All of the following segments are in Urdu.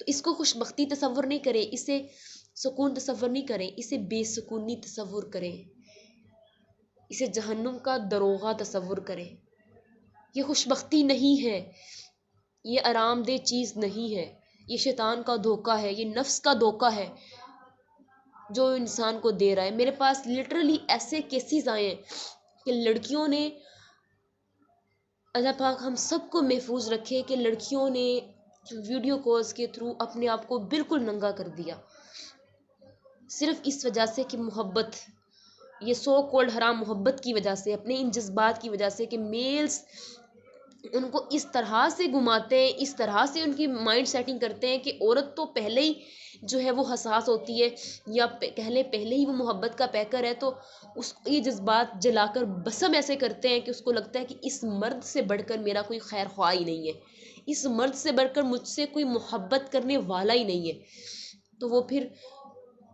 تو اس کو خوش بختی تصور نہیں کریں، اسے سکون تصور نہیں کریں، اسے بے سکونی تصور کریں، اسے جہنم کا دروغہ تصور کریں۔ یہ خوش بختی نہیں ہے، یہ آرام دہ چیز نہیں ہے، یہ شیطان کا دھوکہ ہے، یہ نفس کا دھوکہ ہے جو انسان کو دے رہا ہے۔ میرے پاس لٹرلی ایسے کیسز آئے ہیں کہ لڑکیوں نے، اللہ پاک ہم سب کو محفوظ رکھے، کہ لڑکیوں نے ویڈیو کالز کے تھرو اپنے آپ کو بالکل ننگا کر دیا، صرف اس وجہ سے کہ محبت، یہ سو کولڈ حرام محبت کی وجہ سے، اپنے ان جذبات کی وجہ سے کہ میلز ان کو اس طرح سے گھماتے ہیں، اس طرح سے ان کی مائنڈ سیٹنگ کرتے ہیں کہ عورت تو پہلے ہی جو ہے وہ حساس ہوتی ہے، یا پہلے ہی وہ محبت کا پیکر ہے، تو اس کو یہ جذبات جلا کر بسم ایسے کرتے ہیں کہ اس کو لگتا ہے کہ اس مرد سے بڑھ کر میرا کوئی خیر خواہ ہی نہیں ہے، اس مرد سے بڑھ کر مجھ سے کوئی محبت کرنے والا ہی نہیں ہے، تو وہ پھر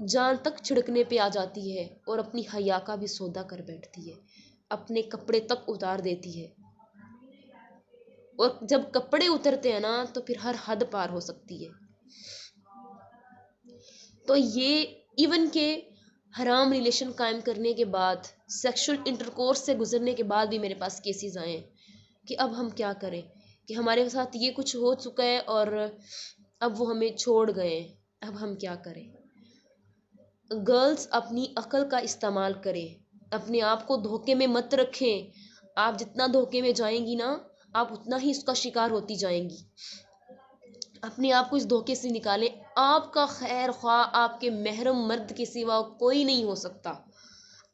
جان تک چھڑکنے پہ آ جاتی ہے اور اپنی حیا کا بھی سودا کر بیٹھتی ہے، اپنے کپڑے تک اتار دیتی ہے، اور جب کپڑے اترتے ہیں نا تو پھر ہر حد پار ہو سکتی ہے۔ تو یہ ایون کہ حرام ریلیشن قائم کرنے کے بعد، سیکشل انٹرکورس سے گزرنے کے بعد بھی میرے پاس کیسز آئے ہیں کہ اب ہم کیا کریں، کہ ہمارے ساتھ یہ کچھ ہو چکا ہے اور اب وہ ہمیں چھوڑ گئے، اب ہم کیا کریں۔ گرلز اپنی عقل کا استعمال کریں، اپنے آپ کو دھوکے میں مت رکھیں، آپ جتنا دھوکے میں جائیں گی نا آپ اتنا ہی اس کا شکار ہوتی جائیں گی، اپنے آپ کو اس دھوکے سے نکالیں۔ آپ کا خیر خواہ آپ کے محرم مرد کے سوا کوئی نہیں ہو سکتا،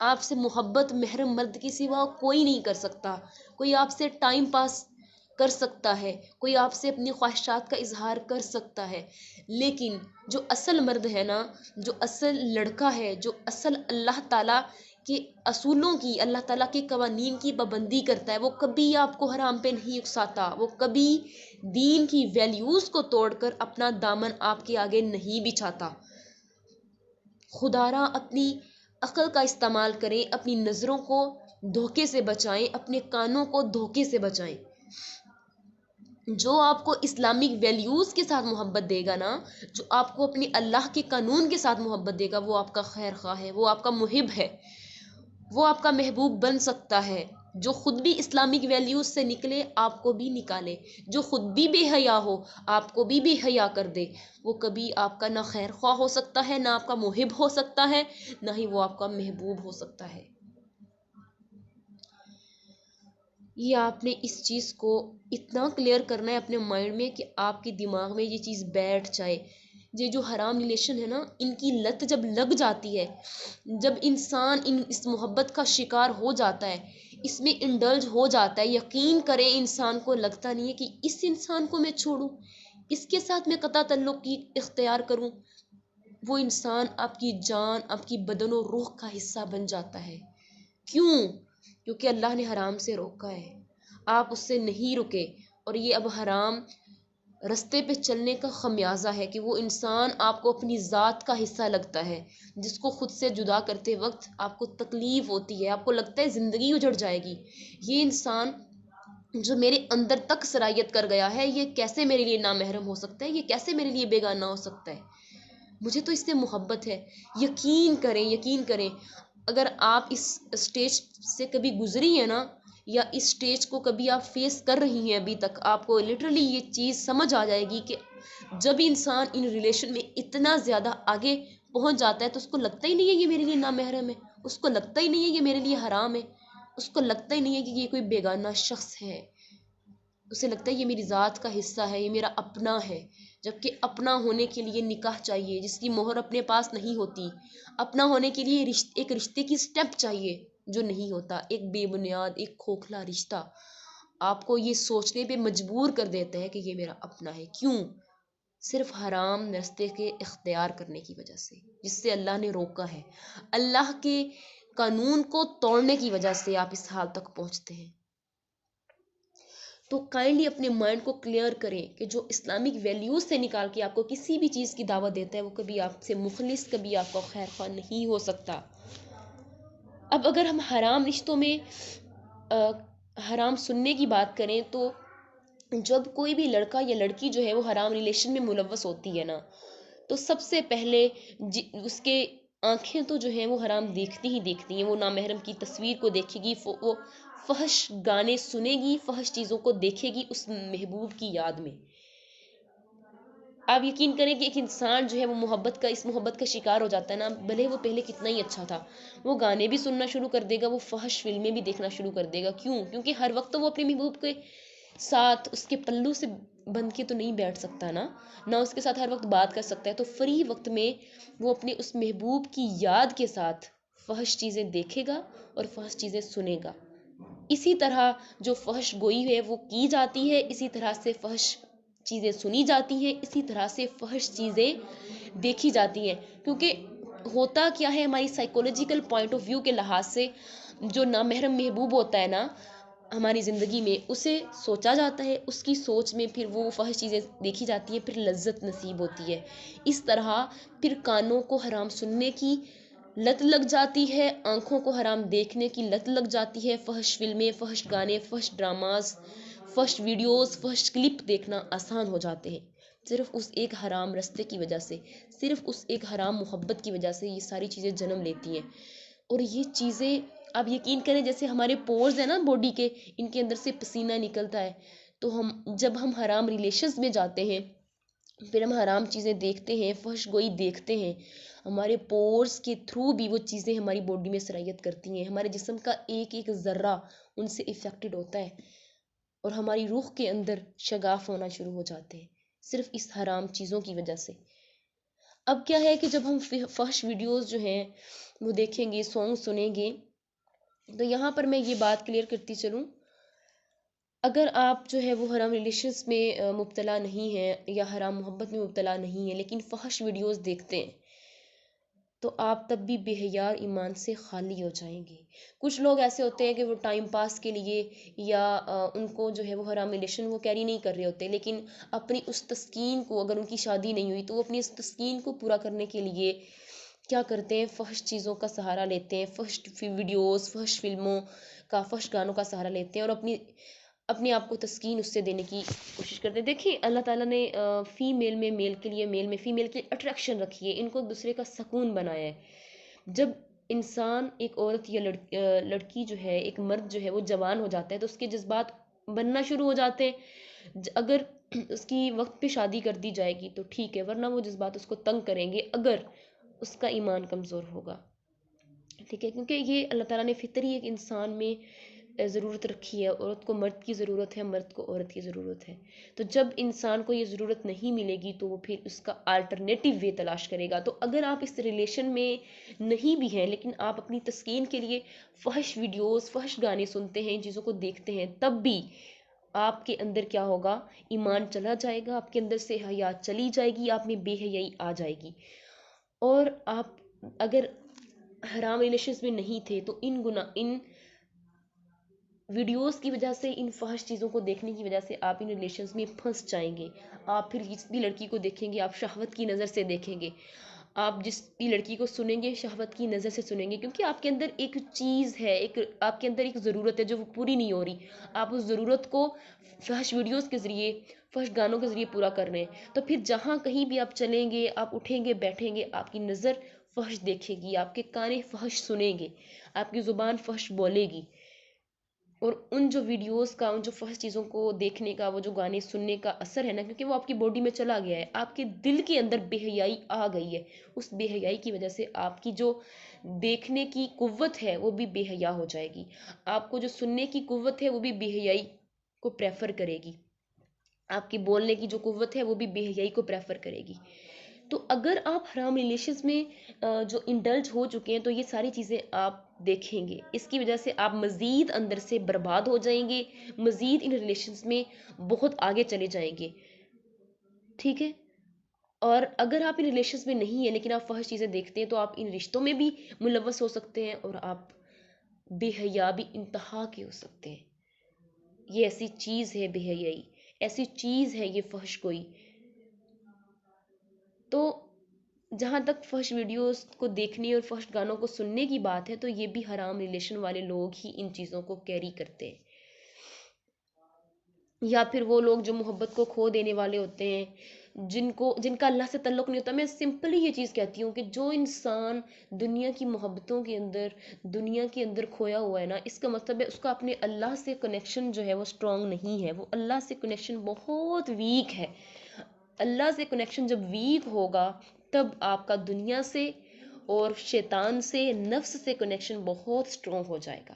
آپ سے محبت محرم مرد کے سوا کوئی نہیں کر سکتا، کوئی آپ سے ٹائم پاس کر سکتا ہے، کوئی آپ سے اپنی خواہشات کا اظہار کر سکتا ہے، لیکن جو اصل مرد ہے نا، جو اصل لڑکا ہے، جو اصل اللہ تعالیٰ کے اصولوں کی، اللہ تعالیٰ کے قوانین کی پابندی کرتا ہے، وہ کبھی آپ کو حرام پہ نہیں اکساتا، وہ کبھی دین کی ویلیوز کو توڑ کر اپنا دامن آپ کے آگے نہیں بچھاتا۔ خدا را اپنی عقل کا استعمال کریں، اپنی نظروں کو دھوکے سے بچائیں، اپنے کانوں کو دھوکے سے بچائیں۔ جو آپ کو اسلامک ویلیوز کے ساتھ محبت دے گا نا، جو آپ کو اپنے اللہ کے قانون کے ساتھ محبت دے گا، وہ آپ کا خیر خواہ ہے، وہ آپ کا محب ہے، وہ آپ کا محبوب بن سکتا ہے۔ جو خود بھی اسلامک ویلیوز سے نکلے آپ کو بھی نکالے، جو خود بھی بے حیا ہو آپ کو بھی بے حیا کر دے، وہ کبھی آپ کا نہ خیر خواہ ہو سکتا ہے، نہ آپ کا محب ہو سکتا ہے، نہ ہی وہ آپ کا محبوب ہو سکتا ہے۔ یہ آپ نے اس چیز کو اتنا کلیئر کرنا ہے اپنے مائنڈ میں کہ آپ کے دماغ میں یہ چیز بیٹھ جائے۔ یہ جو حرام ریلیشن ہے نا، ان کی لت جب لگ جاتی ہے، جب انسان اس محبت کا شکار ہو جاتا ہے، اس میں انڈلج ہو جاتا ہے، یقین کریں انسان کو لگتا نہیں ہے کہ اس انسان کو میں چھوڑوں، اس کے ساتھ میں قطع تعلق کی اختیار کروں۔ وہ انسان آپ کی جان، آپ کی بدن و روح کا حصہ بن جاتا ہے۔ کیوں؟ کیونکہ اللہ نے حرام سے روکا ہے، آپ اس سے نہیں رکے، اور یہ اب حرام رستے پہ چلنے کا خمیازہ ہے کہ وہ انسان آپ کو اپنی ذات کا حصہ لگتا ہے، جس کو خود سے جدا کرتے وقت آپ کو تکلیف ہوتی ہے، آپ کو لگتا ہے زندگی اجڑ جائے گی۔ یہ انسان جو میرے اندر تک سرایت کر گیا ہے، یہ کیسے میرے لیے نامحرم ہو سکتا ہے، یہ کیسے میرے لیے بیگانہ ہو سکتا ہے، مجھے تو اس سے محبت ہے۔ یقین کریں، یقین کریں، اگر آپ اس اسٹیج سے کبھی گزری ہیں نا، یا اس اسٹیج کو کبھی آپ فیس کر رہی ہیں ابھی تک، آپ کو لٹرلی یہ چیز سمجھ آ جائے گی کہ جب انسان ان ریلیشن میں اتنا زیادہ آگے پہنچ جاتا ہے تو اس کو لگتا ہی نہیں ہے یہ میرے لیے نامحرم ہے، اس کو لگتا ہی نہیں ہے یہ میرے لیے حرام ہے، اس کو لگتا ہی نہیں ہے کہ یہ کوئی بیگانہ شخص ہے، اسے لگتا ہے یہ میری ذات کا حصہ ہے، یہ میرا اپنا ہے۔ جبکہ اپنا ہونے کے لیے نکاح چاہیے، جس کی مہر اپنے پاس نہیں ہوتی، اپنا ہونے کے لیے ایک رشتے کی سٹیپ چاہیے جو نہیں ہوتا، ایک بے بنیاد، ایک کھوکھلا رشتہ آپ کو یہ سوچنے پہ مجبور کر دیتا ہے کہ یہ میرا اپنا ہے۔ کیوں؟ صرف حرام راستے کے اختیار کرنے کی وجہ سے، جس سے اللہ نے روکا ہے، اللہ کے قانون کو توڑنے کی وجہ سے آپ اس حال تک پہنچتے ہیں۔ تو کائنڈلی اپنے مائنڈ کو کلیئر کریں کہ جو اسلامک ویلیوز سے نکال کے آپ کو کسی بھی چیز کی دعوت دیتا ہے، وہ کبھی آپ سے مخلص، کبھی آپ کا خیر خواہ نہیں ہو سکتا۔ اب اگر ہم حرام رشتوں میں حرام سننے کی بات کریں تو جب کوئی بھی لڑکا یا لڑکی جو ہے وہ حرام ریلیشن میں ملوث ہوتی ہے نا، تو سب سے پہلے اس کے آنکھیں تو جو ہیں وہ حرام دیکھتی ہی دیکھتی ہیں، وہ نامحرم کی تصویر کو دیکھے گی، وہ فحش گانے سنے گی، فحش چیزوں کو دیکھے گی اس محبوب کی یاد میں۔ آپ یقین کریں کہ ایک انسان جو ہے وہ اس محبت کا شکار ہو جاتا ہے نا، بھلے وہ پہلے کتنا ہی اچھا تھا، وہ گانے بھی سننا شروع کر دے گا، وہ فحش فلمیں بھی دیکھنا شروع کر دے گا۔ کیونکہ ہر وقت تو وہ اپنے محبوب کے ساتھ اس کے پلو سے بند کے تو نہیں بیٹھ سکتا نا، نہ اس کے ساتھ ہر وقت بات کر سکتا ہے، تو فری وقت میں وہ اپنے اس محبوب کی یاد کے ساتھ فحش چیزیں دیکھے گا اور فحش چیزیں سنے گا۔ اسی طرح جو فحش گوئی ہے وہ کی جاتی ہے، اسی طرح سے فحش چیزیں سنی جاتی ہیں، اسی طرح سے فحش چیزیں دیکھی جاتی ہیں۔ کیونکہ ہوتا کیا ہے، ہماری سائیکولوجیکل پوائنٹ آف ویو کے لحاظ سے جو نامحرم محبوب ہوتا ہے نا ہماری زندگی میں، اسے سوچا جاتا ہے، اس کی سوچ میں پھر وہ فحش چیزیں دیکھی جاتی ہیں، پھر لذت نصیب ہوتی ہے۔ اس طرح پھر کانوں کو حرام سننے کی لت لگ جاتی ہے، آنکھوں کو حرام دیکھنے کی لت لگ جاتی ہے، فحش فلمیں، فحش گانے، فحش ڈراماز، فحش ویڈیوز، فحش کلپ دیکھنا آسان ہو جاتے ہیں، صرف اس ایک حرام رستے کی وجہ سے، صرف اس ایک حرام محبت کی وجہ سے یہ ساری چیزیں جنم لیتی ہیں۔ اور یہ چیزیں آپ یقین کریں، جیسے ہمارے پورز ہیں نا باڈی کے، ان کے اندر سے پسینہ نکلتا ہے، تو جب ہم حرام ریلیشنز میں جاتے ہیں، پھر ہم حرام چیزیں دیکھتے ہیں، فحش گوئی دیکھتے ہیں، ہمارے پورز کے تھرو بھی وہ چیزیں ہماری باڈی میں سرایت کرتی ہیں، ہمارے جسم کا ایک ایک ذرہ ان سے افیکٹڈ ہوتا ہے، اور ہماری روح کے اندر شگاف ہونا شروع ہو جاتے ہیں، صرف اس حرام چیزوں کی وجہ سے۔ اب کیا ہے کہ جب ہم فحش ویڈیوز جو ہیں وہ دیکھیں گے، سانگ سنیں گے، تو یہاں پر میں یہ بات کلیئر کرتی چلوں، اگر آپ جو ہے وہ حرام ریلیشنز میں مبتلا نہیں ہیں یا حرام محبت میں مبتلا نہیں ہیں، لیکن فحش ویڈیوز دیکھتے ہیں، تو آپ تب بھی بے حیا ایمان سے خالی ہو جائیں گے۔ کچھ لوگ ایسے ہوتے ہیں کہ وہ ٹائم پاس کے لیے یا ان کو جو ہے وہ حرام ریلیشن وہ کیری نہیں کر رہے ہوتے، لیکن اپنی اس تسکین کو، اگر ان کی شادی نہیں ہوئی تو وہ اپنی اس تسکین کو پورا کرنے کے لیے کیا کرتے ہیں، فحش چیزوں کا سہارا لیتے ہیں، فحش ویڈیوز، فحش فلموں کا، فحش گانوں کا سہارا لیتے ہیں، اور اپنے آپ کو تسکین اس سے دینے کی کوشش کرتے ہیں۔ دیکھیں اللہ تعالیٰ نے فیمیل میں میل کے لیے، میل میں فیمیل کے لیے اٹریکشن رکھی ہے، ان کو ایک دوسرے کا سکون بنایا ہے۔ جب انسان، ایک عورت یا لڑکی جو ہے، ایک مرد جو ہے وہ جوان ہو جاتا ہے تو اس کے جذبات بننا شروع ہو جاتے ہیں، اگر اس کی وقت پہ شادی کر دی جائے گی تو ٹھیک ہے، ورنہ وہ جذبات اس کو تنگ کریں گے اگر اس کا ایمان کمزور ہوگا، ٹھیک ہے، کیونکہ یہ اللہ تعالیٰ نے فطری ایک انسان میں ضرورت رکھی ہے، عورت کو مرد کی ضرورت ہے، مرد کو عورت کی ضرورت ہے، تو جب انسان کو یہ ضرورت نہیں ملے گی تو وہ پھر اس کا آلٹرنیٹیو وے تلاش کرے گا۔ تو اگر آپ اس ریلیشن میں نہیں بھی ہیں لیکن آپ اپنی تسکین کے لیے فحش ویڈیوز، فحش گانے سنتے ہیں، ان چیزوں کو دیکھتے ہیں، تب بھی آپ کے اندر کیا ہوگا، ایمان چلا جائے گا، آپ کے اندر سے حیا چلی جائے گی، آپ میں بے حیائی آ جائے گی۔ اور آپ اگر حرام ریلیشنز میں نہیں تھے تو ان ویڈیوز کی وجہ سے، ان فحش چیزوں کو دیکھنے کی وجہ سے آپ ان ریلیشنز میں پھنس جائیں گے۔ آپ پھر جس بھی لڑکی کو دیکھیں گے آپ شہوت کی نظر سے دیکھیں گے، آپ جس بھی لڑکی کو سنیں گے شہوت کی نظر سے سنیں گے، کیونکہ آپ کے اندر ایک چیز ہے، آپ کے اندر ایک ضرورت ہے جو وہ پوری نہیں ہو رہی، آپ اس ضرورت کو فحش ویڈیوز کے ذریعے، فحش گانوں کے ذریعے پورا کر رہے ہیں، تو پھر جہاں کہیں بھی آپ چلیں گے، آپ اٹھیں گے، بیٹھیں گے، آپ کی نظر فحش دیکھے گی، آپ کے کان فحش سنیں گے، آپ کی زبان فحش بولے گی، اور ان جو ویڈیوز کا، ان جو فحش چیزوں کو دیکھنے کا، وہ جو گانے سننے کا اثر ہے نا، کیونکہ وہ آپ کی باڈی میں چلا گیا ہے، آپ کے دل کے اندر بے حیائی آ گئی ہے، اس بے حیائی کی وجہ سے آپ کی جو دیکھنے کی قوت ہے وہ بھی بے حیا ہو جائے گی، آپ کو جو سننے کی قوت ہے وہ بھی بے حیائی کو پریفر کرے گی، آپ کی بولنے کی جو قوت ہے وہ بھی بے حیائی کو پریفر کرے گی۔ تو اگر آپ حرام ریلیشنز میں جو انڈلج ہو چکے ہیں تو یہ ساری چیزیں آپ دیکھیں گے، اس کی وجہ سے آپ مزید اندر سے برباد ہو جائیں گے، مزید ان ریلیشنز میں بہت آگے چلے جائیں گے، ٹھیک ہے۔ اور اگر آپ ان ریلیشنز میں نہیں ہیں لیکن آپ فحش چیزیں دیکھتے ہیں تو آپ ان رشتوں میں بھی ملوث ہو سکتے ہیں، اور آپ بے حیا بھی انتہا کے ہو سکتے ہیں۔ یہ ایسی چیز ہے بے حیائی، ایسی چیز ہے یہ فحش کوئی۔ تو جہاں تک فحش ویڈیوز کو دیکھنے اور فحش گانوں کو سننے کی بات ہے تو یہ بھی حرام ریلیشن والے لوگ ہی ان چیزوں کو کیری کرتے ہیں۔ یا پھر وہ لوگ جو محبت کو کھو دینے والے ہوتے ہیں، جن کا اللہ سے تعلق نہیں ہوتا. میں سمپلی یہ چیز کہتی ہوں کہ جو انسان دنیا کی محبتوں کے اندر، دنیا کے اندر کھویا ہوا ہے نا، اس کا مطلب ہے اس کا اپنے اللہ سے کنیکشن جو ہے وہ اسٹرانگ نہیں ہے، وہ اللہ سے کنیکشن بہت ویک ہے. اللہ سے کنیکشن جب ویک ہوگا تب آپ کا دنیا سے اور شیطان سے، نفس سے کنیکشن بہت اسٹرانگ ہو جائے گا.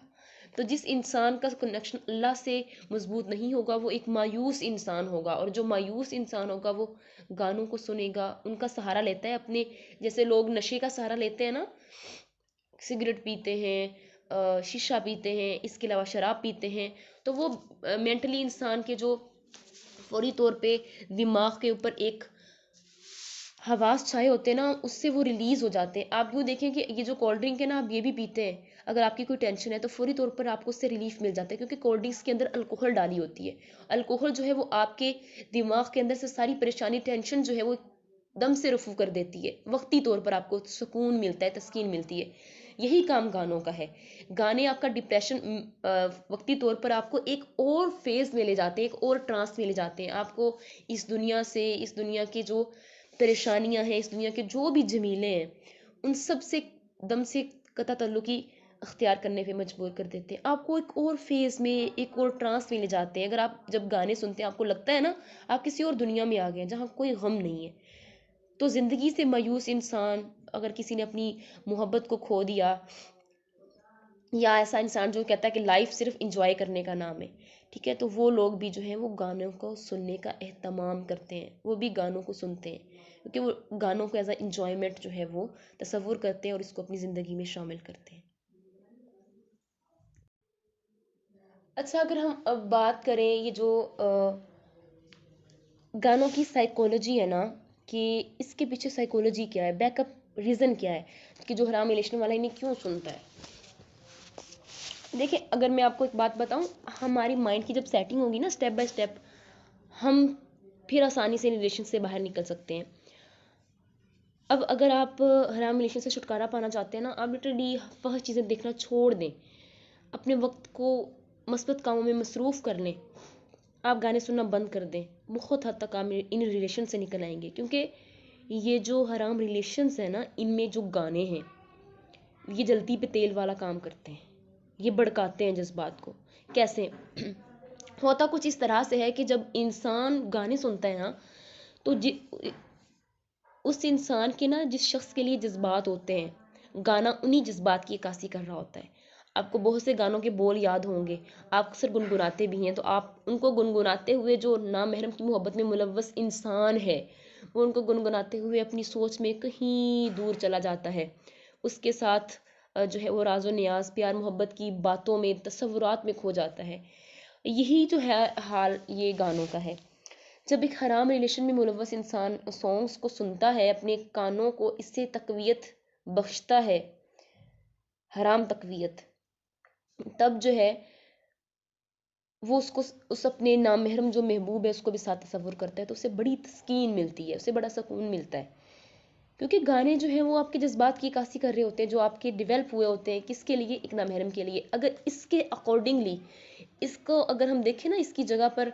تو جس انسان کا کنیکشن اللہ سے مضبوط نہیں ہوگا وہ ایک مایوس انسان ہوگا، اور جو مایوس انسان ہوگا وہ گانوں کو سنے گا، ان کا سہارا لیتا ہے اپنے، جیسے لوگ نشے کا سہارا لیتے ہیں نا، سگریٹ پیتے ہیں، شیشہ پیتے ہیں، اس کے علاوہ شراب پیتے ہیں، تو وہ مینٹلی انسان کے جو فوری طور پہ دماغ کے اوپر ایک حواس چھائے ہوتے ہیں نا، اس سے وہ ریلیز ہو جاتے ہیں. آپ یوں دیکھیں کہ یہ جو کولڈ ڈرنک ہے نا، آپ یہ بھی پیتے ہیں، اگر آپ کی کوئی ٹینشن ہے تو فوری طور پر آپ کو اس سے ریلیف مل جاتا ہے، کیونکہ کولڈ ڈرنکس کے اندر الکوہل ڈالی ہوتی ہے. الکوہل جو ہے وہ آپ کے دماغ کے اندر سے ساری پریشانی، ٹینشن جو ہے وہ دم سے رفو کر دیتی ہے، وقتی طور پر آپ کو سکون ملتا ہے، تسکین ملتی ہے. یہی کام گانوں کا ہے. گانے آپ کا ڈپریشن وقتی طور پر آپ کو ایک اور فیز میں لے جاتے ہیں، ایک اور ٹرانس میں لے جاتے ہیں، آپ کو اس دنیا سے، اس دنیا کے جو پریشانیاں ہیں، اس دنیا کے جو بھی جمیلے ہیں، ان سب سے دم سے قطع تعلقی اختیار کرنے پہ مجبور کر دیتے ہیں. آپ کو ایک اور فیز میں، ایک اور ٹرانس میں لے جاتے ہیں. اگر آپ جب گانے سنتے ہیں آپ کو لگتا ہے نا آپ کسی اور دنیا میں آ گئے ہیں جہاں کوئی غم نہیں ہے. تو زندگی سے مایوس انسان، اگر کسی نے اپنی محبت کو کھو دیا، یا ایسا انسان جو کہتا ہے کہ لائف صرف انجوائے کرنے کا نام ہے، ٹھیک ہے، تو وہ لوگ بھی جو ہیں وہ گانوں کو سننے کا اہتمام کرتے ہیں، وہ بھی گانوں کو سنتے ہیں، کیونکہ وہ گانوں کو ایز اے انجوائمنٹ جو ہے وہ تصور کرتے ہیں اور اس کو اپنی زندگی میں شامل کرتے ہیں. اچھا، اگر ہم اب بات کریں یہ جو گانوں کی سائیکولوجی ہے نا، کہ اس کے پیچھے سائیکولوجی کیا ہے، بیک اپ ریزن کیا ہے کہ جو حرام ریلیشن والا انہیں کیوں سنتا ہے. دیکھیں، اگر میں آپ کو ایک بات بتاؤں، ہماری مائنڈ کی جب سیٹنگ ہوگی نا سٹیپ بائی سٹیپ، ہم پھر آسانی سے ریلیشن سے باہر نکل سکتے ہیں. اب اگر آپ حرام ریلیشن سے چھٹکارا پانا چاہتے ہیں نا، آپ لٹرلی فحش چیزیں دیکھنا چھوڑ دیں، اپنے وقت کو مثبت کاموں میں مصروف کر لیں، آپ گانے سننا بند کر دیں. بہت حد تک آپ ان ریلیشن سے نکل آئیں گے، کیونکہ یہ جو حرام ریلیشنز ہیں نا، ان میں جو گانے ہیں یہ جلدی پہ تیل والا کام کرتے ہیں، یہ بھڑکاتے ہیں جذبات کو. کیسے ہوتا کچھ اس طرح سے ہے کہ جب انسان گانے سنتا ہے نا، تو اس انسان کے نا، جس شخص کے لیے جذبات ہوتے ہیں، گانا انہی جذبات کی عکاسی کر رہا ہوتا ہے. آپ کو بہت سے گانوں کے بول یاد ہوں گے، آپ اکثر گنگناتے بھی ہیں، تو آپ ان کو گنگناتے ہوئے جو نامحرم کی محبت میں ملوث انسان ہے، وہ ان کو گنگناتے ہوئے اپنی سوچ میں کہیں دور چلا جاتا ہے، اس کے ساتھ جو ہے وہ راز و نیاز، پیار محبت کی باتوں میں، تصورات میں کھو جاتا ہے. یہی جو ہے حال یہ گانوں کا ہے. جب ایک حرام ریلیشن میں ملوث انسان سانگز کو سنتا ہے، اپنے کانوں کو اس سے تقویت بخشتا ہے، حرام تقویت، تب جو ہے وہ اس اپنے نامحرم جو محبوب ہے اس کو بھی ساتھ تصور کرتا ہے، تو اسے بڑی تسکین ملتی ہے، اسے بڑا سکون ملتا ہے. کیونکہ گانے جو ہیں وہ آپ کے جذبات کی عکاسی کر رہے ہوتے ہیں، جو آپ کے ڈیولپ ہوئے ہوتے ہیں، کس کے لیے؟ ایک نامحرم کے لیے. اگر اس کے اکارڈنگلی اس کو اگر ہم دیکھیں نا، اس کی جگہ پر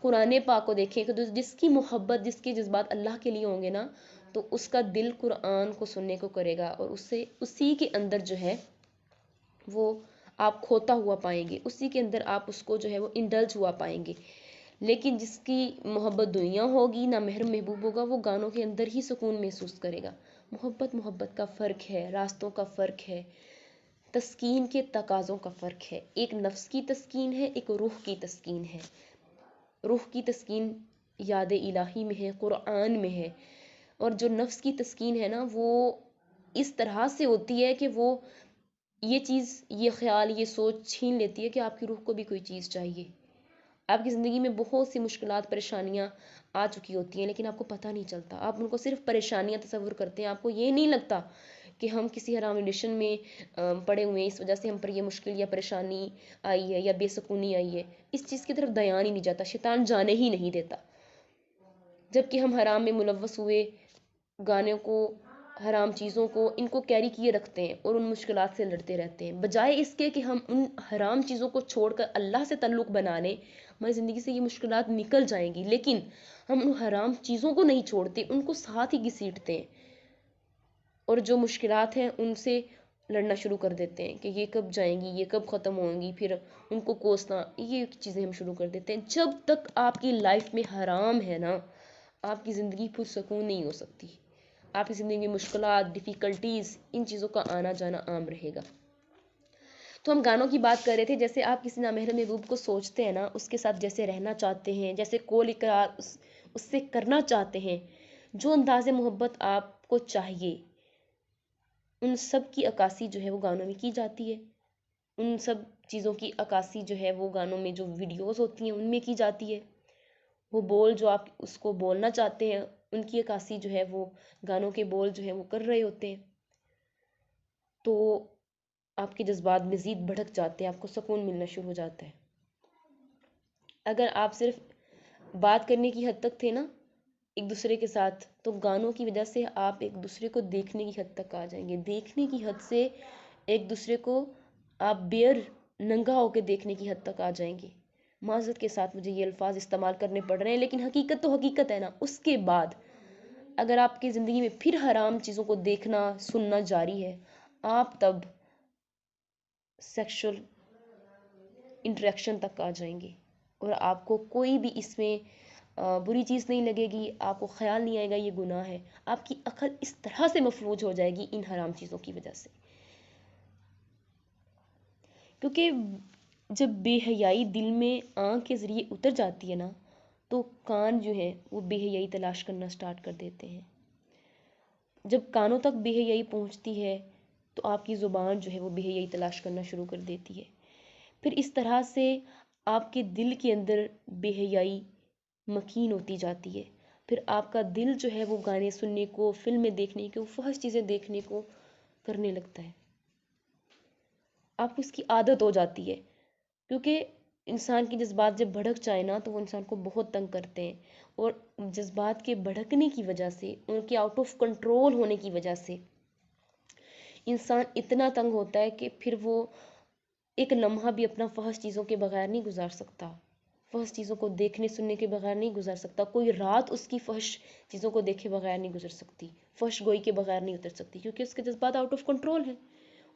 قرآن پاک کو دیکھیں کہ جس کی محبت، جس کے جذبات اللہ کے لیے ہوں گے نا، تو اس کا دل قرآن کو سننے کو کرے گا، اور اسے اسی کے اندر جو ہے وہ آپ کھوتا ہوا پائیں گے، اسی کے اندر آپ اس کو جو ہے وہ انڈلج ہوا پائیں گے. لیکن جس کی محبت دنیا ہوگی، نہ محرم محبوب ہوگا، وہ گانوں کے اندر ہی سکون محسوس کرے گا. محبت کا فرق ہے، راستوں کا فرق ہے، تسکین کے تقاضوں کا فرق ہے. ایک نفس کی تسکین ہے، ایک روح کی تسکین ہے. روح کی تسکین یاد الہی میں ہے، قرآن میں ہے، اور جو نفس کی تسکین ہے نا، وہ اس طرح سے ہوتی ہے کہ وہ یہ چیز، یہ خیال، یہ سوچ چھین لیتی ہے کہ آپ کی روح کو بھی کوئی چیز چاہیے. آپ کی زندگی میں بہت سی مشکلات، پریشانیاں آ چکی ہوتی ہیں، لیکن آپ کو پتہ نہیں چلتا، آپ ان کو صرف پریشانیاں تصور کرتے ہیں. آپ کو یہ نہیں لگتا کہ ہم کسی حرام ریلیشن میں پڑے ہوئے ہیں، اس وجہ سے ہم پر یہ مشکل یا پریشانی آئی ہے یا بے سکونی آئی ہے. اس چیز کی طرف دھیان ہی نہیں جاتا، شیطان جانے ہی نہیں دیتا. جبکہ ہم حرام میں ملوث ہوئے گانوں کو، حرام چیزوں کو، ان کو کیری کیے رکھتے ہیں اور ان مشکلات سے لڑتے رہتے ہیں، بجائے اس کے کہ ہم ان حرام چیزوں کو چھوڑ کر اللہ سے تعلق بنا لیں، ہماری زندگی سے یہ مشکلات نکل جائیں گی، لیکن ہم ان حرام چیزوں کو نہیں چھوڑتے، ان کو ساتھ ہی گھسیٹتے ہیں، اور جو مشکلات ہیں ان سے لڑنا شروع کر دیتے ہیں کہ یہ کب جائیں گی، یہ کب ختم ہوں گی، پھر ان کو کوسنا، یہ چیزیں ہم شروع کر دیتے ہیں۔ جب تک آپ کی لائف میں حرام ہے نا، آپ کی زندگی پرسکون نہیں ہو سکتی، آپ کی زندگی میں مشکلات، ڈیفیکلٹیز، ان چیزوں کا آنا جانا عام رہے گا۔ تو ہم گانوں کی بات کر رہے تھے، جیسے آپ کسی نامحرم محبوب کو سوچتے ہیں نا، اس کے ساتھ جیسے رہنا چاہتے ہیں، جیسے قول اقرار اس سے کرنا چاہتے ہیں، جو انداز محبت آپ کو چاہیے، ان سب کی عکاسی جو ہے وہ گانوں میں کی جاتی ہے۔ ان سب چیزوں کی عکاسی جو ہے وہ گانوں میں جو ویڈیوز ہوتی ہیں ان میں کی جاتی ہے۔ وہ بول جو آپ اس کو بولنا چاہتے ہیں، ان کی عکاسی جو ہے وہ گانوں کے بول جو ہے وہ کر رہے ہوتے ہیں۔ تو آپ کے جذبات مزید بھڑک جاتے ہیں، آپ کو سکون ملنا شروع ہو جاتا ہے۔ اگر آپ صرف بات کرنے کی حد تک تھے نا ایک دوسرے کے ساتھ، تو گانوں کی وجہ سے آپ ایک دوسرے کو دیکھنے کی حد تک آ جائیں گے۔ دیکھنے کی حد سے ایک دوسرے کو آپ بیئر ننگا ہو کے دیکھنے کی حد تک آ جائیں گے۔ معذرت کے ساتھ مجھے یہ الفاظ استعمال کرنے پڑ رہے ہیں، لیکن حقیقت تو حقیقت ہے نا۔ اس کے بعد اگر آپ کی زندگی میں پھر حرام چیزوں کو دیکھنا سننا جاری ہے، آپ تب سیکشل انٹریکشن تک آ جائیں گے، اور آپ کو کوئی بھی اس میں بری چیز نہیں لگے گی، آپ کو خیال نہیں آئے گا یہ گناہ ہے۔ آپ کی عقل اس طرح سے مفلوج ہو جائے گی ان حرام چیزوں کی وجہ سے، کیونکہ جب بے حیائی دل میں آنکھ کے ذریعے اتر جاتی ہے نا، تو کان جو ہے وہ بے حیائی تلاش کرنا سٹارٹ کر دیتے ہیں۔ جب کانوں تک بے حیائی پہنچتی ہے تو آپ کی زبان جو ہے وہ بے حیائی تلاش کرنا شروع کر دیتی ہے۔ پھر اس طرح سے آپ کے دل کے اندر بے حیائی مکین ہوتی جاتی ہے۔ پھر آپ کا دل جو ہے وہ گانے سننے کو، فلمیں دیکھنے کو، فحش چیزیں دیکھنے کو کرنے لگتا ہے۔ آپ کو اس کی عادت ہو جاتی ہے، کیونکہ انسان کی جذبات جب بھڑک جائے نا تو وہ انسان کو بہت تنگ کرتے ہیں، اور جذبات کے بھڑکنے کی وجہ سے، ان کے آؤٹ آف کنٹرول ہونے کی وجہ سے انسان اتنا تنگ ہوتا ہے کہ پھر وہ ایک لمحہ بھی اپنا فحش چیزوں کے بغیر نہیں گزار سکتا، فحش چیزوں کو دیکھنے سننے کے بغیر نہیں گزار سکتا۔ کوئی رات اس کی فحش چیزوں کو دیکھے بغیر نہیں گزر سکتی، فحش گوئی کے بغیر نہیں اتر سکتی، کیونکہ اس کے جذبات آؤٹ آف کنٹرول ہیں،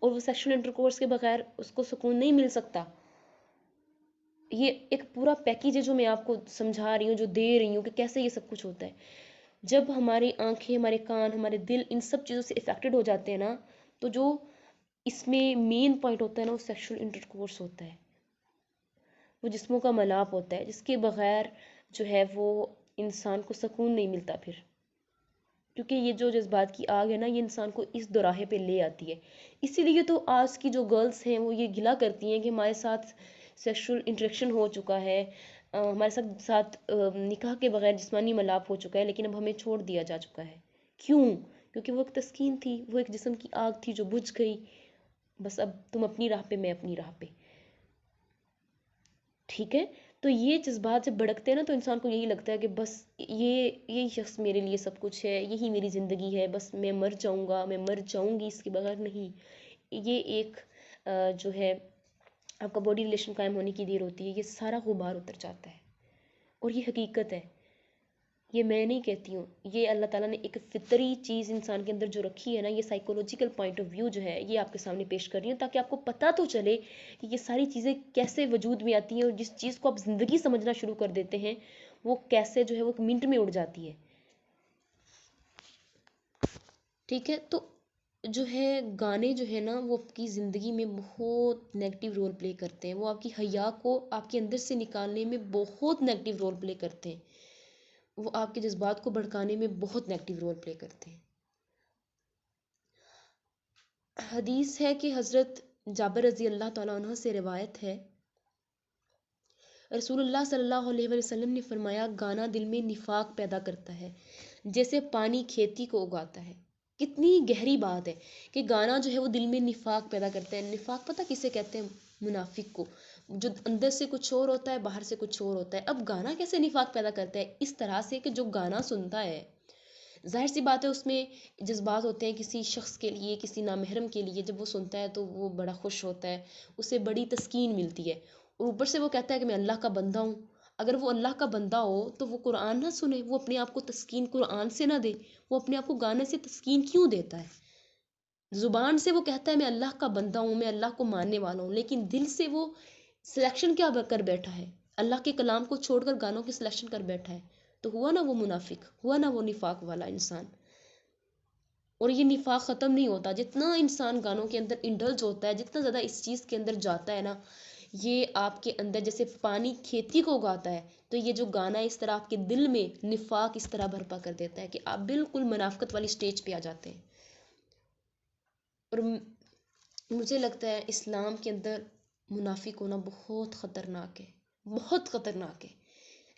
اور وہ سیکشل انٹرکورس کے بغیر اس کو سکون نہیں مل سکتا۔ یہ ایک پورا پیکیج ہے جو میں آپ کو سمجھا رہی ہوں، جو دے رہی ہوں کہ کیسے یہ سب کچھ ہوتا ہے۔ جب ہماری آنکھیں، ہمارے کان، ہمارے دل ان سب چیزوں سے افیکٹڈ ہو جاتے ہیں نا، تو جو اس میں مین پوائنٹ ہوتا ہے نا، وہ سیکشل انٹرکورس ہوتا ہے، وہ جسموں کا ملاپ ہوتا ہے، جس کے بغیر جو ہے وہ انسان کو سکون نہیں ملتا پھر، کیونکہ یہ جو جذبات کی آگ ہے نا، یہ انسان کو اس دوراہے پہ لے آتی ہے۔ اسی لیے تو آج کی جو گرلز ہیں وہ یہ گلا کرتی ہیں کہ ہمارے ساتھ سیکشل انٹریکشن ہو چکا ہے، ہمارے ساتھ نکاح کے بغیر جسمانی ملاپ ہو چکا ہے، لیکن اب ہمیں چھوڑ دیا جا چکا ہے۔ کیوں؟ کیونکہ وہ ایک تسکین تھی، وہ ایک جسم کی آگ تھی جو بجھ گئی، بس اب تم اپنی راہ پہ، میں اپنی راہ پہ، ٹھیک ہے؟ تو یہ جذبات جب بھڑکتے ہیں نا تو انسان کو یہی لگتا ہے کہ بس یہی شخص میرے لیے سب کچھ ہے، یہی میری زندگی ہے، بس میں مر جاؤں گا، میں مر جاؤں گی اس کے بغیر نہیں۔ یہ ایک جو ہے آپ کا باڈی ریلیشن قائم ہونے کی دیر ہوتی ہے، یہ سارا غبار اتر جاتا ہے، اور یہ حقیقت ہے، یہ میں نہیں کہتی ہوں، یہ اللہ تعالیٰ نے ایک فطری چیز انسان کے اندر جو رکھی ہے نا، یہ سائیکولوجیکل پوائنٹ آف ویو جو ہے یہ آپ کے سامنے پیش کر رہی ہوں، تاکہ آپ کو پتہ تو چلے کہ یہ ساری چیزیں کیسے وجود میں آتی ہیں، اور جس چیز کو آپ زندگی سمجھنا شروع کر دیتے ہیں وہ کیسے جو ہے وہ ایک منٹ میں اڑ جاتی ہے، ٹھیک ہے؟ تو جو ہے گانے جو ہے نا وہ آپ کی زندگی میں بہت نیگیٹو رول پلے کرتے ہیں، وہ آپ کی حیا کو آپ کے اندر سے نکالنے میں بہت نیگیٹو رول پلے کرتے ہیں، وہ آپ کے جذبات کو بھڑکانے میں بہت نیگیٹو رول پلے کرتے ہیں۔ حدیث ہے کہ حضرت جابر رضی اللہ تعالیٰ عنہ سے روایت ہے، رسول اللہ صلی اللہ علیہ وسلم نے فرمایا، گانا دل میں نفاق پیدا کرتا ہے جیسے پانی کھیتی کو اگاتا ہے۔ کتنی گہری بات ہے کہ گانا جو ہے وہ دل میں نفاق پیدا کرتا ہے۔ نفاق پتہ کسے کہتے ہیں؟ منافق کو، جو اندر سے کچھ اور ہوتا ہے، باہر سے کچھ اور ہوتا ہے۔ اب گانا کیسے نفاق پیدا کرتا ہے؟ اس طرح سے کہ جو گانا سنتا ہے، ظاہر سی بات ہے اس میں جذبات ہوتے ہیں کسی شخص کے لیے، کسی نامحرم کے لیے، جب وہ سنتا ہے تو وہ بڑا خوش ہوتا ہے، اسے بڑی تسکین ملتی ہے، اور اوپر سے وہ کہتا ہے کہ میں اللہ کا بندہ ہوں، اگر وہ اللہ کا بندہ ہو تو وہ قرآن نہ سنے، وہ اپنے آپ کو تسکین قرآن سے نہ دے، وہ اپنے آپ کو گانے سے تسکین کیوں دیتا ہے؟ زبان سے وہ کہتا ہے میں اللہ کا بندہ ہوں، میں اللہ کو ماننے والا ہوں، لیکن دل سے وہ سلیکشن کیا کر بیٹھا ہے؟ اللہ کے کلام کو چھوڑ کر گانوں کی سلیکشن کر بیٹھا ہے، تو ہوا نا وہ منافق، ہوا نا وہ نفاق والا انسان۔ اور یہ نفاق ختم نہیں ہوتا، جتنا انسان گانوں کے اندر انڈلج ہوتا ہے، جتنا زیادہ اس چیز کے اندر جاتا ہے نا، یہ آپ کے اندر جیسے پانی کھیتی کو اگاتا ہے، تو یہ جو گانا اس طرح آپ کے دل میں نفاق اس طرح برپا کر دیتا ہے کہ آپ بالکل منافقت والی سٹیج پہ آ جاتے ہیں۔ اور مجھے لگتا ہے اسلام کے اندر منافق ہونا بہت خطرناک ہے، بہت خطرناک ہے۔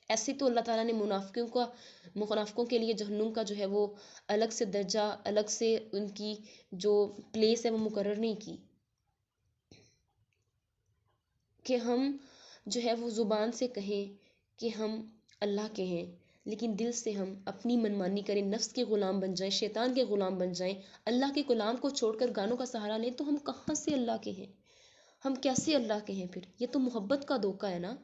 ایسے تو اللہ تعالیٰ نے منافقوں کے لیے جہنم کا جو ہے وہ الگ سے درجہ، الگ سے ان کی جو پلیس ہے وہ مقرر نہیں کی، کہ ہم جو ہے وہ زبان سے کہیں کہ ہم اللہ کے ہیں، لیکن دل سے ہم اپنی منمانی کریں، نفس کے غلام بن جائیں، شیطان کے غلام بن جائیں، اللہ کے کلام کو چھوڑ کر گانوں کا سہارا لیں، تو ہم کہاں سے اللہ کے ہیں؟ ہم کیسے اللہ کے ہیں پھر؟ یہ تو محبت کا دھوکہ ہے نا،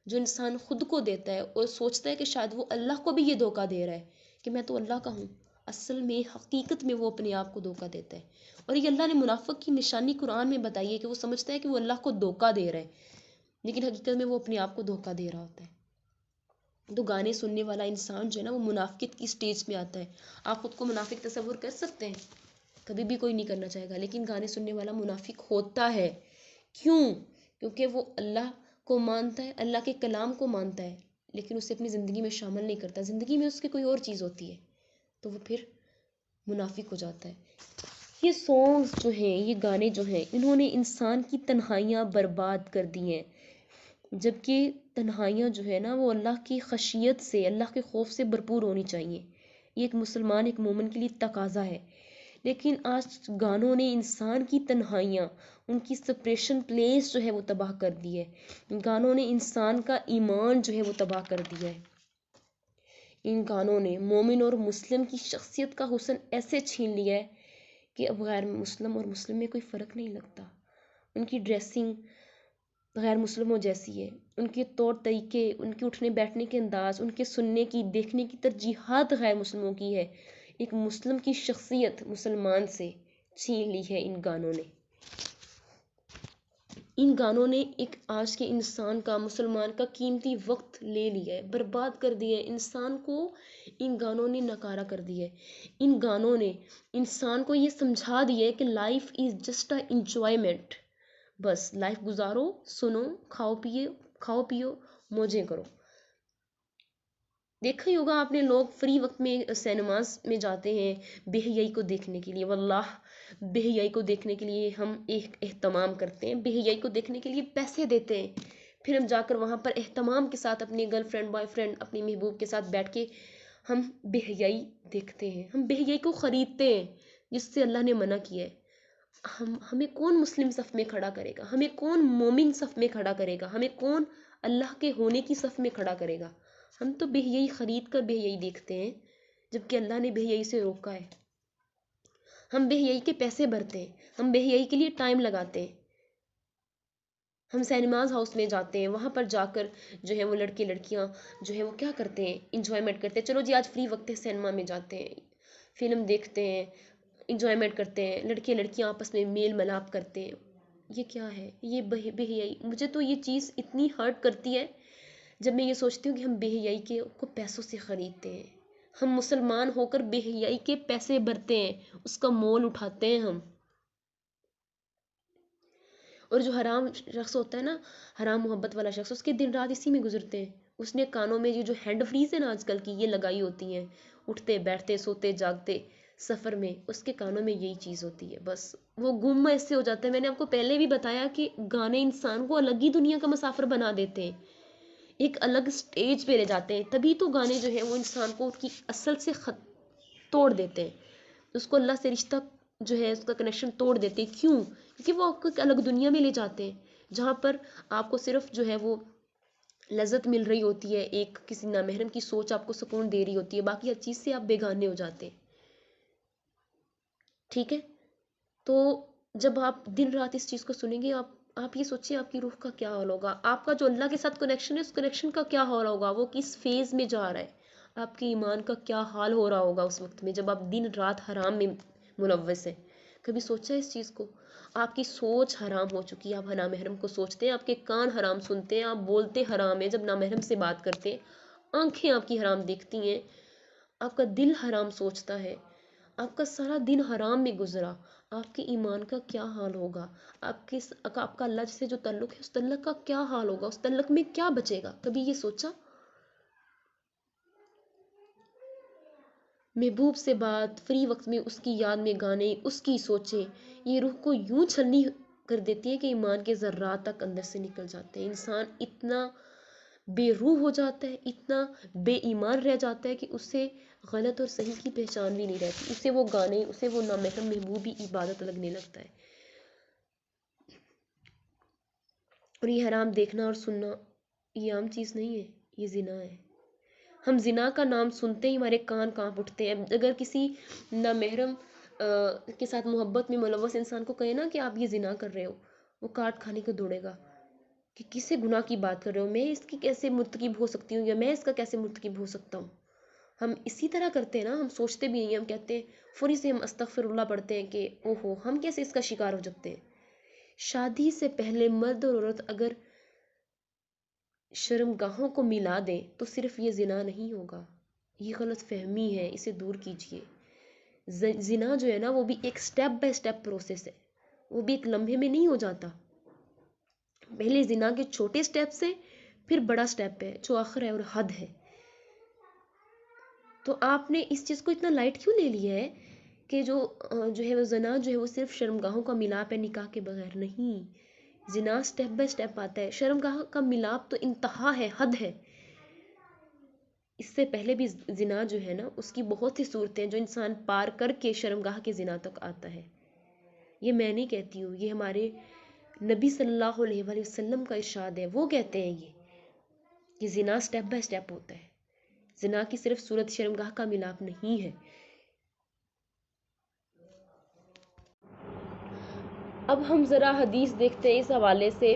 جو انسان خود کو دیتا ہے اور سوچتا ہے کہ شاید وہ اللہ کو بھی یہ دھوکہ دے رہا ہے کہ میں تو اللہ کا ہوں، اصل میں حقیقت میں وہ اپنے آپ کو دھوکہ دیتا ہے۔ اور یہ اللہ نے منافق کی نشانی قرآن میں بتائی ہے کہ وہ سمجھتا ہے کہ وہ اللہ کو دھوکہ دے رہا ہے، لیکن حقیقت میں وہ اپنے آپ کو دھوکہ دے رہا ہوتا ہے۔ تو گانے سننے والا انسان جو ہے نا وہ منافقت کی سٹیج میں آتا ہے۔ آپ خود کو منافق تصور کر سکتے ہیں؟ کبھی بھی کوئی نہیں کرنا چاہے گا، لیکن گانے سننے والا منافق ہوتا ہے۔ کیوں؟ کیونکہ وہ اللہ کو مانتا ہے، اللہ کے کلام کو مانتا ہے، لیکن اسے اپنی زندگی میں شامل نہیں کرتا، زندگی میں اس کی کوئی اور چیز ہوتی ہے، تو وہ پھر منافق ہو جاتا ہے۔ یہ سونگز جو ہیں، یہ گانے جو ہیں، انہوں نے انسان کی تنہائیاں برباد کر دی ہیں، جبکہ تنہائیاں جو ہے نا وہ اللہ کی خشیت سے، اللہ کے خوف سے بھرپور ہونی چاہیے۔ یہ ایک مسلمان، ایک مومن کے لیے تقاضا ہے۔ لیکن آج گانوں نے انسان کی تنہائیاں، ان کی سپریشن پلیس جو ہے وہ تباہ کر دی ہے۔ گانوں نے انسان کا ایمان جو ہے وہ تباہ کر دیا ہے۔ ان گانوں نے مومن اور مسلم کی شخصیت کا حسن ایسے چھین لیا ہے کہ اب غیر مسلم اور مسلم میں کوئی فرق نہیں لگتا۔ ان کی ڈریسنگ غیر مسلموں جیسی ہے، ان کے طور طریقے، ان کے اٹھنے بیٹھنے کے انداز، ان کے سننے کی، دیکھنے کی ترجیحات غیر مسلموں کی ہے۔ ایک مسلم کی شخصیت مسلمان سے چھین لی ہے ان گانوں نے۔ ان گانوں نے ایک آج کے انسان کا، مسلمان کا قیمتی وقت لے لیا ہے، برباد کر دیا ہے انسان کو۔ ان گانوں نے نکارا کر دیا ہے۔ ان گانوں نے انسان کو یہ سمجھا دیا ہے کہ life is just a enjoyment, بس لائف گزارو، سنو، کھاؤ پیو، موجیں کرو۔ دیکھا ہی ہوگا آپ نے، لوگ فری وقت میں سینماز میں جاتے ہیں بے حیائی کو دیکھنے کے لیے۔ واللہ بے حیائی کو دیکھنے کے لیے ہم ایک اہتمام کرتے ہیں، بے حیائی کو دیکھنے کے لیے پیسے دیتے ہیں، پھر ہم جا کر وہاں پر اہتمام کے ساتھ اپنی گرل فرینڈ، بوائے فرینڈ، اپنی محبوب کے ساتھ بیٹھ کے ہم بے حیائی دیکھتے ہیں، ہم بے حیائی کو خریدتے ہیں، جس سے اللہ نے منع کیا ہے۔ ہمیں کون مسلم صف میں کھڑا کرے گا؟ ہمیں کون مومن صف میں کھڑا کرے گا؟ ہمیں کون اللہ کے ہونے کی صف میں کھڑا کرے گا؟ ہم تو بے حیائی خرید کر بے حیائی دیکھتے ہیں، جبکہ اللہ نے بے حیائی سے روکا ہے۔ ہم بے حیائی کے پیسے بھرتے ہیں، ہم بے حیائی کے لیے ٹائم لگاتے ہیں، ہم سینماز ہاؤس میں جاتے ہیں، وہاں پر جا کر جو ہے وہ لڑکے لڑکیاں جو ہے وہ کیا کرتے ہیں؟ انجوائمنٹ کرتے ہیں۔ چلو جی آج فری وقت ہے، سینما میں جاتے ہیں، فلم دیکھتے ہیں، انجوائمنٹ کرتے ہیں، لڑکے لڑکیاں آپس میں میل ملاپ کرتے ہیں۔ یہ کیا ہے؟ یہ بے حیائی۔ مجھے تو یہ چیز اتنی ہرٹ کرتی ہے جب میں یہ سوچتی ہوں کہ ہم بے حیائی کے کو پیسوں سے خریدتے ہیں۔ ہم مسلمان ہو کر بے حیائی کے پیسے بھرتے ہیں، اس کا مول اٹھاتے ہیں ہم۔ اور جو حرام شخص ہوتا ہے نا، حرام محبت والا شخص، اس کے دن رات اسی میں گزرتے ہیں۔ اس نے کانوں میں یہ جو ہینڈ فریز ہے نا آج کل کی، یہ لگائی ہوتی ہیں، اٹھتے بیٹھتے سوتے جاگتے سفر میں اس کے کانوں میں یہی چیز ہوتی ہے، بس وہ گم ایسے ہو جاتا ہے۔ میں نے آپ کو پہلے بھی بتایا کہ گانے انسان کو الگ ہی دنیا کا مسافر بنا دیتے ہیں، ایک الگ سٹیج پہ لے جاتے ہیں۔ تبھی تو گانے جو ہیں وہ انسان کو اس کی اصل سے توڑ دیتے ہیں، اس کو اللہ سے رشتہ جو ہے اس کا کنیکشن توڑ دیتے ہیں۔ کیوں؟ کیونکہ وہ آپ کو ایک الگ دنیا میں لے جاتے ہیں، جہاں پر آپ کو صرف جو ہے وہ لذت مل رہی ہوتی ہے، ایک کسی نامحرم کی سوچ آپ کو سکون دے رہی ہوتی ہے، باقی ہر چیز سے آپ بیگانے ہو جاتے ہیں۔ ٹھیک ہے؟ تو جب آپ دن رات اس چیز کو سنیں گے، آپ آپ یہ سوچیں آپ کی روح کا کیا حال ہوگا، آپ کا جو اللہ کے ساتھ کنیکشن ہے اس کنیکشن کا کیا حال ہوگا، وہ کس فیز میں جا رہا ہے، آپ کے ایمان کا کیا حال ہو رہا ہوگا اس وقت میں جب آپ دن رات حرام میں ملوث ہیں۔ کبھی سوچا اس چیز کو؟ آپ کی سوچ حرام ہو چکی ہے، آپ نامحرم کو سوچتے ہیں، آپ کے کان حرام سنتے ہیں، آپ بولتے حرام ہیں جب نامحرم سے بات کرتے ہیں، آنکھیں آپ کی حرام دیکھتی ہیں، آپ کا دل حرام سوچتا ہے، آپ کا سارا دن حرام میں گزرا، آپ کے ایمان کا کیا حال ہوگا، آپ کا اللہ سے جو تعلق ہے اس تعلق کا کیا حال ہوگا، اس تعلق میں کیا بچے گا؟ کبھی یہ سوچا؟ محبوب سے بات، فری وقت میں اس کی یاد میں گانے، اس کی سوچیں، یہ روح کو یوں چھلنی کر دیتی ہے کہ ایمان کے ذرات تک اندر سے نکل جاتے ہیں، انسان اتنا بے روح ہو جاتا ہے، اتنا بے ایمان رہ جاتا ہے کہ اسے غلط اور صحیح کی پہچان بھی نہیں رہتی، اسے وہ گانے، اسے وہ نامحرم محبوب ہی عبادت لگنے لگتا ہے۔ اور یہ حرام دیکھنا اور سننا یہ عام چیز نہیں ہے، یہ زنا ہے۔ ہم زنا کا نام سنتے ہی ہمارے کان کانپ اٹھتے ہیں۔ اگر کسی نامحرم کے ساتھ محبت میں ملوث انسان کو کہے نا کہ آپ یہ زنا کر رہے ہو، وہ کاٹ کھانے کو دوڑے گا کہ کسے گناہ کی بات کر رہے ہو، میں اس کی کیسے مرتکب ہو سکتی ہوں، یا میں اس کا کیسے مرتکب ہو سکتا ہوں۔ ہم اسی طرح کرتے ہیں نا، ہم سوچتے بھی نہیں ہیں، ہم کہتے ہیں فوری سے ہم استغفر اللہ پڑھتے ہیں کہ اوہو ہم کیسے اس کا شکار ہو سکتے ہیں۔ شادی سے پہلے مرد اور عورت اگر شرمگاہوں کو ملا دیں تو صرف یہ زنا نہیں ہوگا، یہ غلط فہمی ہے، اسے دور کیجیے۔ زنا جو ہے نا وہ بھی ایک سٹیپ بائی سٹیپ پروسیس ہے، وہ بھی ایک لمحے میں نہیں ہو جاتا۔ پہلے زنا کے چھوٹے سٹیپ سے پھر بڑا سٹیپ ہے جو آخر ہے اور حد ہے۔ تو آپ نے اس چیز کو اتنا لائٹ کیوں لے لیا ہے کہ جو ہے وہ زنا جو ہے وہ صرف شرمگاہوں کا ملاپ ہے، نکاح کے بغیر نہیں۔ زنا سٹیپ بائی سٹیپ آتا ہے، شرمگاہ کا ملاپ تو انتہا ہے، حد ہے۔ اس سے پہلے بھی زنا جو ہے نا اس کی بہت سی صورتیں ہیں جو انسان پار کر کے شرمگاہ کے زنا تک آتا ہے۔ یہ میں نہیں کہتی ہوں، یہ ہمارے نبی صلی اللہ علیہ وآلہ وسلم کا ارشاد ہے، وہ کہتے ہیں یہ زنا سٹیپ بائی سٹیپ ہوتا ہے، زنا کی صرف صورت شرمگاہ کا ملاپ نہیں ہے۔ اب ہم ذرا حدیث دیکھتے ہیں اس حوالے سے۔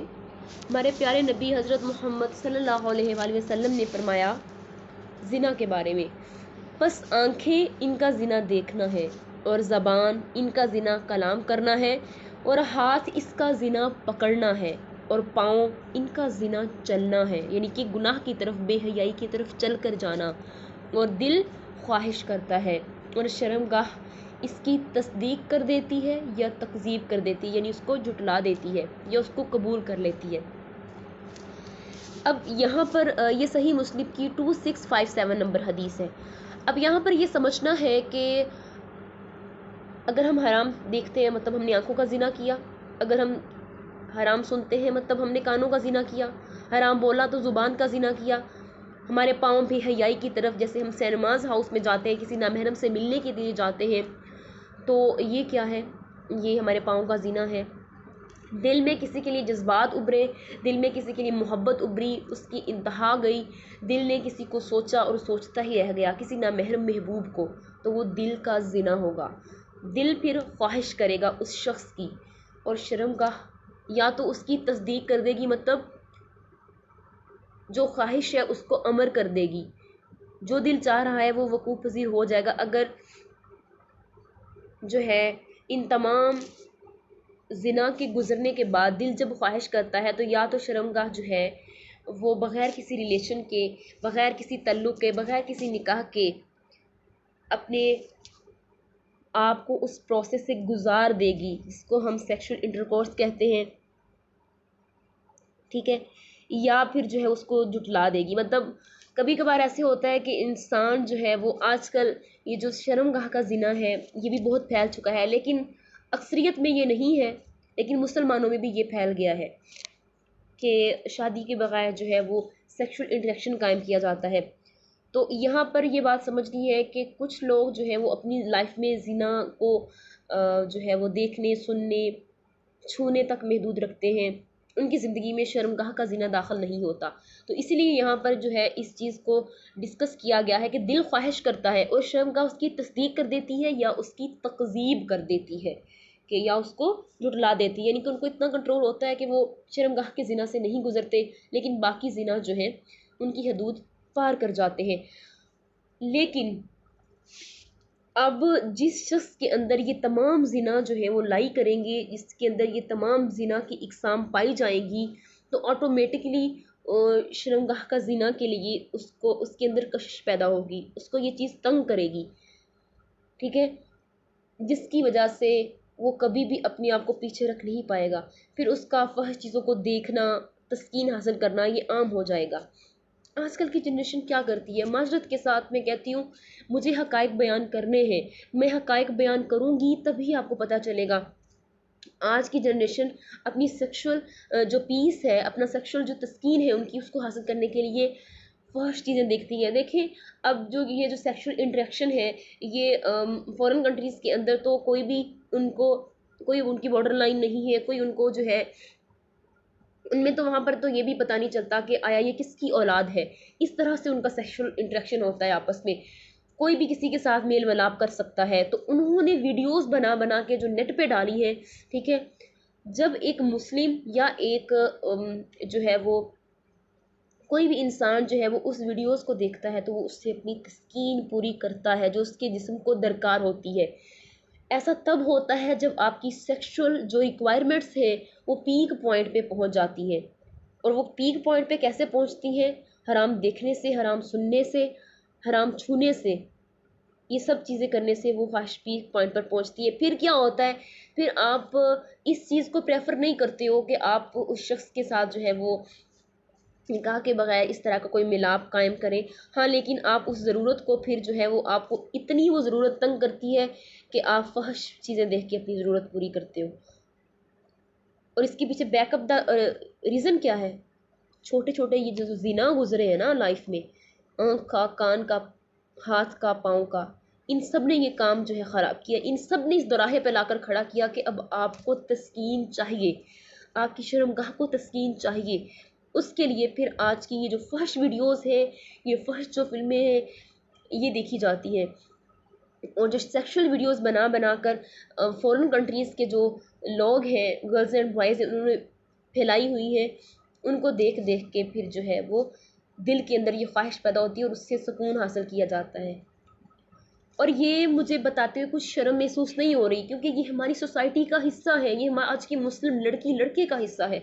ہمارے پیارے نبی حضرت محمد صلی اللہ علیہ وآلہ وسلم نے فرمایا زنا کے بارے میں، بس آنکھیں ان کا زنا دیکھنا ہے، اور زبان ان کا زنا کلام کرنا ہے، اور ہاتھ اس کا زنا پکڑنا ہے، اور پاؤں ان کا زنا چلنا ہے، یعنی کہ گناہ کی طرف، بے حیائی کی طرف چل کر جانا، اور دل خواہش کرتا ہے، اور شرمگاہ اس کی تصدیق کر دیتی ہے یا تکذیب کر دیتی ہے، یعنی اس کو جھٹلا دیتی ہے یا اس کو قبول کر لیتی ہے۔ اب یہاں پر یہ صحیح مسلم کی 2657 نمبر حدیث ہے۔ اب یہاں پر یہ سمجھنا ہے کہ اگر ہم حرام دیکھتے ہیں مطلب ہم نے آنکھوں کا زنا کیا، اگر ہم حرام سنتے ہیں مطلب ہم نے کانوں کا زنا کیا، حرام بولا تو زبان کا زنا کیا، ہمارے پاؤں بھی حیائی کی طرف، جیسے ہم سینماز ہاؤس میں جاتے ہیں کسی نامحرم سے ملنے کے لیے جاتے ہیں، تو یہ کیا ہے؟ یہ ہمارے پاؤں کا زنا ہے۔ دل میں کسی کے لیے جذبات ابھرے، دل میں کسی کے لیے محبت ابھری، اس کی انتہا گئی، دل نے کسی کو سوچا اور سوچتا ہی رہ گیا، کسی نامحرم محبوب کو، تو وہ دل کا زنا ہوگا۔ دل پھر خواہش کرے گا اس شخص کی، اور شرمگاہ یا تو اس کی تصدیق کر دے گی، مطلب جو خواہش ہے اس کو امر کر دے گی، جو دل چاہ رہا ہے وہ وقوع پذیر ہو جائے گا۔ اگر جو ہے ان تمام زنا کے گزرنے کے بعد دل جب خواہش کرتا ہے تو یا تو شرمگاہ جو ہے وہ بغیر کسی ریلیشن کے، بغیر کسی تعلق کے، بغیر کسی نکاح کے اپنے آپ کو اس پروسیس سے گزار دے گی جس کو ہم سیکشل انٹرکورس کہتے ہیں، ٹھیک ہے، یا پھر جو ہے اس کو جھٹلا دے گی۔ مطلب کبھی کبھار ایسے ہوتا ہے کہ انسان جو ہے وہ آج کل یہ جو شرمگاہ کا زنا ہے یہ بھی بہت پھیل چکا ہے، لیکن اکثریت میں یہ نہیں ہے، لیکن مسلمانوں میں بھی یہ پھیل گیا ہے کہ شادی کے بغیر جو ہے وہ سیکشل انٹریکشن قائم کیا جاتا ہے۔ تو یہاں پر یہ بات سمجھنی ہے کہ کچھ لوگ جو ہے وہ اپنی لائف میں زنا کو جو ہے وہ دیکھنے، سننے، چھونے تک محدود رکھتے ہیں، ان کی زندگی میں شرمگاہ کا زنا داخل نہیں ہوتا۔ تو اسی لیے یہاں پر جو ہے اس چیز کو ڈسکس کیا گیا ہے کہ دل خواہش کرتا ہے اور شرمگاہ اس کی تصدیق کر دیتی ہے یا اس کی تکذیب کر دیتی ہے کہ یا اس کو جھٹلا دیتی ہے، یعنی کہ ان کو اتنا کنٹرول ہوتا ہے کہ وہ شرمگاہ کے زنا سے نہیں گزرتے، لیکن باقی زنا جو ہیں ان کی حدود پار کر جاتے ہیں۔ لیکن اب جس شخص کے اندر یہ تمام زنا جو ہے وہ لائی کریں گے، جس کے اندر یہ تمام زنا کی اقسام پائی جائیں گی، تو آٹومیٹکلی شرمگاہ کا زنا کے لیے اس کے اندر کشش پیدا ہوگی، اس کو یہ چیز تنگ کرے گی، ٹھیک ہے، جس کی وجہ سے وہ کبھی بھی اپنے آپ کو پیچھے رکھ نہیں پائے گا، پھر اس کا فحش چیزوں کو دیکھنا، تسکین حاصل کرنا یہ عام ہو جائے گا۔ آج کل کی جنریشن کیا کرتی ہے؟ معذرت کے ساتھ میں کہتی ہوں، مجھے حقائق بیان کرنے ہیں، میں حقائق بیان کروں گی تبھی آپ کو پتہ چلے گا۔ آج کی جنریشن اپنی سیکشول جو پیس ہے، اپنا سیکشول جو تسکین ہے ان کی، اس کو حاصل کرنے کے لیے فحش چیزیں دیکھتی ہیں۔ دیکھیں اب یہ جو سیکشول انٹریکشن ہے، یہ فورن کنٹریز کے اندر تو کوئی ان کی بارڈر لائن نہیں ہے، کوئی ان کو جو ہے ان میں تو وہاں پر تو یہ بھی پتہ نہیں چلتا کہ آیا یہ کس کی اولاد ہے، اس طرح سے ان کا سیکشول انٹریکشن ہوتا ہے آپس میں، کوئی بھی کسی کے ساتھ میل ملاپ کر سکتا ہے۔ تو انہوں نے ویڈیوز بنا بنا کے جو نیٹ پہ ڈالی ہے، ٹھیک ہے، جب ایک مسلم یا ایک جو ہے وہ کوئی بھی انسان جو ہے وہ اس ویڈیوز کو دیکھتا ہے تو وہ اس سے اپنی تسکین پوری کرتا ہے جو اس کے جسم کو درکار ہوتی ہے۔ ایسا تب ہوتا ہے جب آپ کی سیکشول جو ریکوائرمنٹس ہے وہ پیک پوائنٹ پہ پہنچ جاتی ہیں، اور وہ پیک پوائنٹ پہ کیسے پہنچتی ہیں؟ حرام دیکھنے سے، حرام سننے سے، حرام چھونے سے، یہ سب چیزیں کرنے سے وہ خواہش پیک پوائنٹ پر پہنچتی ہے۔ پھر کیا ہوتا ہے؟ پھر آپ اس چیز کو پریفر نہیں کرتے ہو کہ آپ اس شخص کے ساتھ جو ہے وہ نکاح کے بغیر اس طرح کا کوئی ملاپ قائم کریں، ہاں، لیکن آپ اس ضرورت کو پھر جو ہے وہ آپ کو اتنی وہ ضرورت تنگ کرتی ہے کہ آپ فحش چیزیں دیکھ کے اپنی ضرورت پوری کرتے ہو۔ اور اس کے پیچھے بیک اپ دا ریزن کیا ہے؟ چھوٹے چھوٹے یہ جو زنا گزرے ہیں نا لائف میں، آنکھ کا، کان کا، ہاتھ کا، پاؤں کا، ان سب نے یہ کام جو ہے خراب کیا، ان سب نے اس دوراہے پہ لا کر کھڑا کیا کہ اب آپ کو تسکین چاہیے، آپ کی شرمگاہ کو تسکین چاہیے۔ اس کے لیے پھر آج کی یہ جو فحش ویڈیوز ہیں، یہ فحش جو فلمیں ہیں یہ دیکھی جاتی ہیں، اور جو سیکشل ویڈیوز بنا بنا کر فورن کنٹریز کے جو لوگ ہیں، گرلز اینڈ بوائز، انہوں نے پھیلائی ہوئی ہے، ان کو دیکھ دیکھ کے پھر جو ہے وہ دل کے اندر یہ خواہش پیدا ہوتی ہے اور اس سے سکون حاصل کیا جاتا ہے۔ اور یہ مجھے بتاتے ہوئے کچھ شرم محسوس نہیں ہو رہی، کیونکہ یہ ہماری سوسائٹی کا حصہ ہے، یہ آج کی مسلم لڑکی لڑکے کا حصہ ہے۔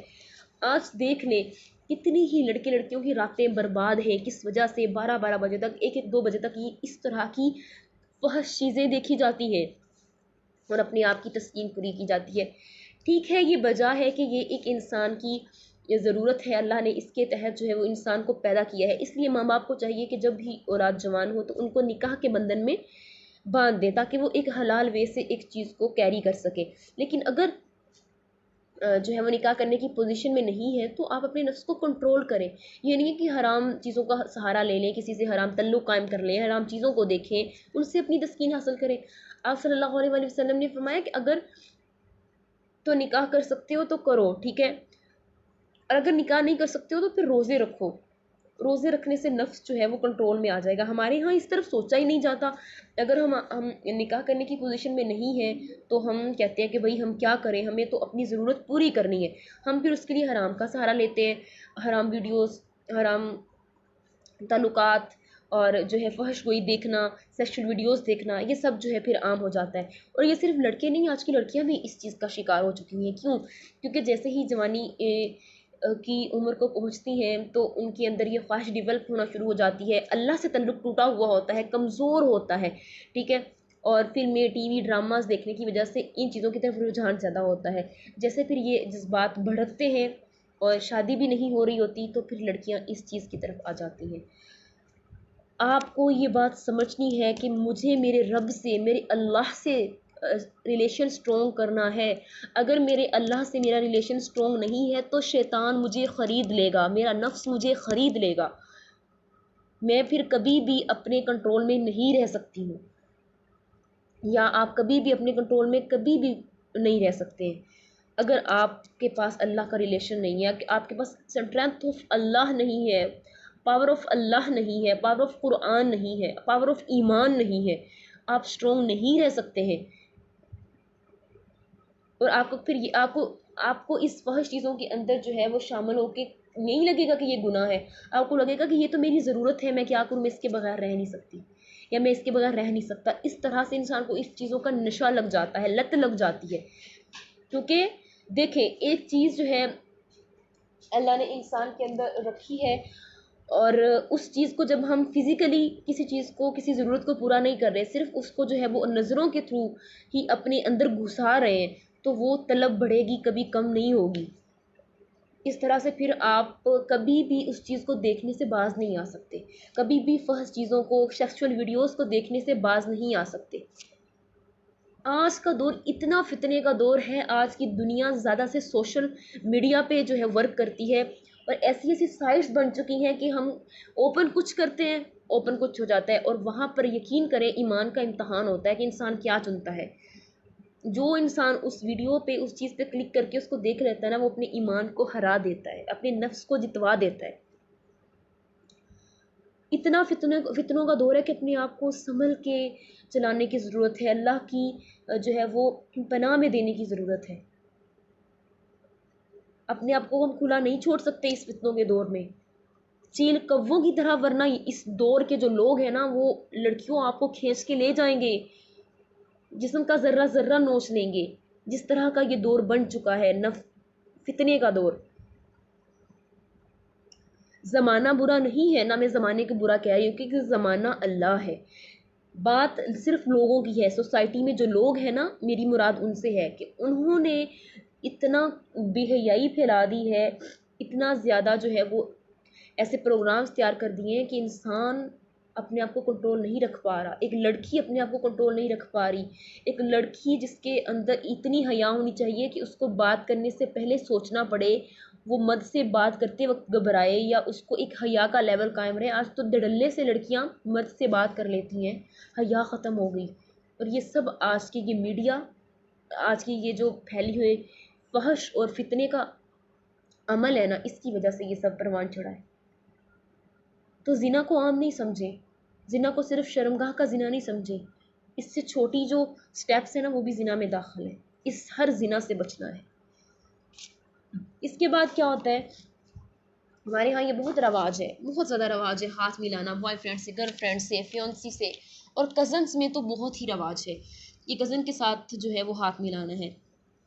آج دیکھ لیں کتنی ہی لڑکے لڑکیوں کی راتیں برباد ہیں، کس وجہ سے 12 بجے تک، 1 2 بجے تک یہ اس طرح کی فحش چیزیں دیکھی جاتی ہیں اور اپنے آپ کی تسکین پوری کی جاتی ہے۔ ٹھیک ہے، یہ وجہ ہے کہ یہ ایک انسان کی یہ ضرورت ہے، اللہ نے اس کے تحت جو ہے وہ انسان کو پیدا کیا ہے، اس لیے ماں باپ کو چاہیے کہ جب بھی اولاد جوان ہو تو ان کو نکاح کے بندھن میں باندھ دیں تاکہ وہ ایک حلال وے سے ایک چیز کو کیری کر سکے۔ لیکن اگر جو ہے وہ نکاح کرنے کی پوزیشن میں نہیں ہے تو آپ اپنے نفس کو کنٹرول کریں، یہ نہیں ہے کہ حرام چیزوں کا سہارا لے لیں، کسی سے حرام تعلق قائم کر لیں، حرام چیزوں کو دیکھیں، ان سے اپنی تسکین حاصل کریں۔ آپ صلی اللہ علیہ وسلم نے فرمایا کہ اگر تو نکاح کر سکتے ہو تو کرو، ٹھیک ہے، اور اگر نکاح نہیں کر سکتے ہو تو پھر روزے رکھو، روزے رکھنے سے نفس جو ہے وہ کنٹرول میں آ جائے گا۔ ہمارے ہاں اس طرف سوچا ہی نہیں جاتا، اگر ہم نکاح کرنے کی پوزیشن میں نہیں ہیں تو ہم کہتے ہیں کہ بھئی ہم کیا کریں، ہمیں تو اپنی ضرورت پوری کرنی ہے، ہم پھر اس کے لیے حرام کا سہارا لیتے ہیں، حرام ویڈیوز، حرام تعلقات اور جو ہے فحش گوئی دیکھنا، سیکشل ویڈیوز دیکھنا، یہ سب جو ہے پھر عام ہو جاتا ہے۔ اور یہ صرف لڑکے نہیں، آج کی لڑکیاں بھی اس چیز کا شکار ہو چکی ہیں۔ کیوں؟ کیونکہ جیسے ہی جوانی کی عمر کو پہنچتی ہیں تو ان کے اندر یہ خواہش ڈیولپ ہونا شروع ہو جاتی ہے، اللہ سے تعلق ٹوٹا ہوا ہوتا ہے، کمزور ہوتا ہے، ٹھیک ہے، اور فلمیں، ٹی وی ڈراماز دیکھنے کی وجہ سے ان چیزوں کی طرف رجحان زیادہ ہوتا ہے۔ جیسے پھر یہ جذبات بڑھتے ہیں اور شادی بھی نہیں ہو رہی ہوتی تو پھر لڑکیاں اس چیز کی طرف آ جاتی ہیں۔ آپ کو یہ بات سمجھنی ہے کہ مجھے میرے رب سے، میرے اللہ سے ریلیشن سٹرونگ کرنا ہے۔ اگر میرے اللہ سے میرا ریلیشن سٹرونگ نہیں ہے تو شیطان مجھے خرید لے گا، میرا نفس مجھے خرید لے گا، میں پھر کبھی بھی اپنے کنٹرول میں نہیں رہ سکتی ہوں، یا آپ کبھی بھی اپنے کنٹرول میں کبھی بھی نہیں رہ سکتے ہیں اگر آپ کے پاس اللہ کا ریلیشن نہیں ہے، کہ آپ کے پاس اسٹرینتھ آف اللہ نہیں ہے، پاور آف اللہ نہیں ہے، پاور آف قرآن نہیں ہے، پاور آف ایمان نہیں ہے، آپ اسٹرونگ نہیں رہ سکتے ہیں۔ اور آپ کو پھر آپ کو اس فحش چیزوں کے اندر جو ہے وہ شامل ہو کے نہیں لگے گا کہ یہ گناہ ہے، آپ کو لگے گا کہ یہ تو میری ضرورت ہے، میں کیا کروں، میں اس کے بغیر رہ نہیں سکتی، یا میں اس کے بغیر رہ نہیں سکتا. اس طرح سے انسان کو اس چیزوں کا نشہ لگ جاتا ہے، لت لگ جاتی ہے. کیونکہ دیکھیں ایک چیز جو ہے اللہ نے انسان کے اندر رکھی ہے، اور اس چیز کو جب ہم فزیکلی کسی چیز کو، کسی ضرورت کو پورا نہیں کر رہے، صرف اس کو جو ہے وہ نظروں کے تھرو ہی اپنے اندر گھسا رہے ہیں، تو وہ طلب بڑھے گی، کبھی کم نہیں ہوگی. اس طرح سے پھر آپ کبھی بھی اس چیز کو دیکھنے سے باز نہیں آ سکتے، کبھی بھی فحش چیزوں کو، سیکسول ویڈیوز کو دیکھنے سے باز نہیں آ سکتے. آج کا دور اتنا فتنے کا دور ہے، آج کی دنیا زیادہ سے سوشل میڈیا پہ جو ہے ورک کرتی ہے، اور ایسی ایسی سائٹس بن چکی ہیں کہ ہم اوپن کچھ کرتے ہیں، اوپن کچھ ہو جاتا ہے. اور وہاں پر یقین کریں ایمان کا امتحان ہوتا ہے کہ انسان کیا چنتا ہے. جو انسان اس ویڈیو پہ، اس چیز پہ کلک کر کے اس کو دیکھ لیتا ہے نا، وہ اپنے ایمان کو ہرا دیتا ہے، اپنے نفس کو جتوا دیتا ہے. اتنا فتنوں کا دور ہے کہ اپنے آپ کو سنبھل کے چلانے کی ضرورت ہے، اللہ کی جو ہے وہ پناہ میں دینے کی ضرورت ہے. اپنے آپ کو ہم کھلا نہیں چھوڑ سکتے اس فتنوں کے دور میں، چیل کووں کی طرح، ورنہ اس دور کے جو لوگ ہیں نا وہ لڑکیوں آپ کو کھینچ کے لے جائیں گے، جسم کا ذرہ ذرہ نوچ لیں گے. جس طرح کا یہ دور بن چکا ہے، فتنے کا دور. زمانہ برا نہیں ہے، نہ میں زمانے کو برا کہہ رہی ہوں، کیونکہ زمانہ اللہ ہے. بات صرف لوگوں کی ہے، سوسائٹی میں جو لوگ ہیں نا، میری مراد ان سے ہے کہ انہوں نے اتنا بے حیائی پھیلا دی ہے، اتنا زیادہ جو ہے وہ ایسے پروگرامز تیار کر دیے ہیں کہ انسان اپنے آپ کو کنٹرول نہیں رکھ پا رہا. ایک لڑکی اپنے آپ کو کنٹرول نہیں رکھ پا رہی، ایک لڑکی جس کے اندر اتنی حیا ہونی چاہیے کہ اس کو بات کرنے سے پہلے سوچنا پڑے، وہ مرد سے بات کرتے وقت گھبرائے، یا اس کو ایک حیا کا لیول قائم رہے. آج تو دھڑلے سے لڑکیاں مرد سے بات کر لیتی ہیں، حیا ختم ہو گئی. اور یہ سب آج کی یہ میڈیا، آج کی یہ جو پھیلی ہوئے فحش اور فتنے کا عمل ہے نا، اس کی وجہ سے یہ سب پروان چڑھا ہے. تو زنا کو عام نہیں سمجھیں، زنا کو صرف شرمگاہ کا زنا نہیں سمجھیں، اس سے چھوٹی جو سٹیپس ہیں نا وہ بھی زنا میں داخل ہے. اس ہر زنا سے بچنا ہے. اس کے بعد کیا ہوتا ہے، ہمارے ہاں یہ بہت رواج ہے، بہت زیادہ رواج ہے، ہاتھ ملانا بوائے فرینڈ سے، گرل فرینڈ سے، فیونسی سے، اور کزنس میں تو بہت ہی رواج ہے. یہ کزن کے ساتھ جو ہے وہ ہاتھ ملانا ہے،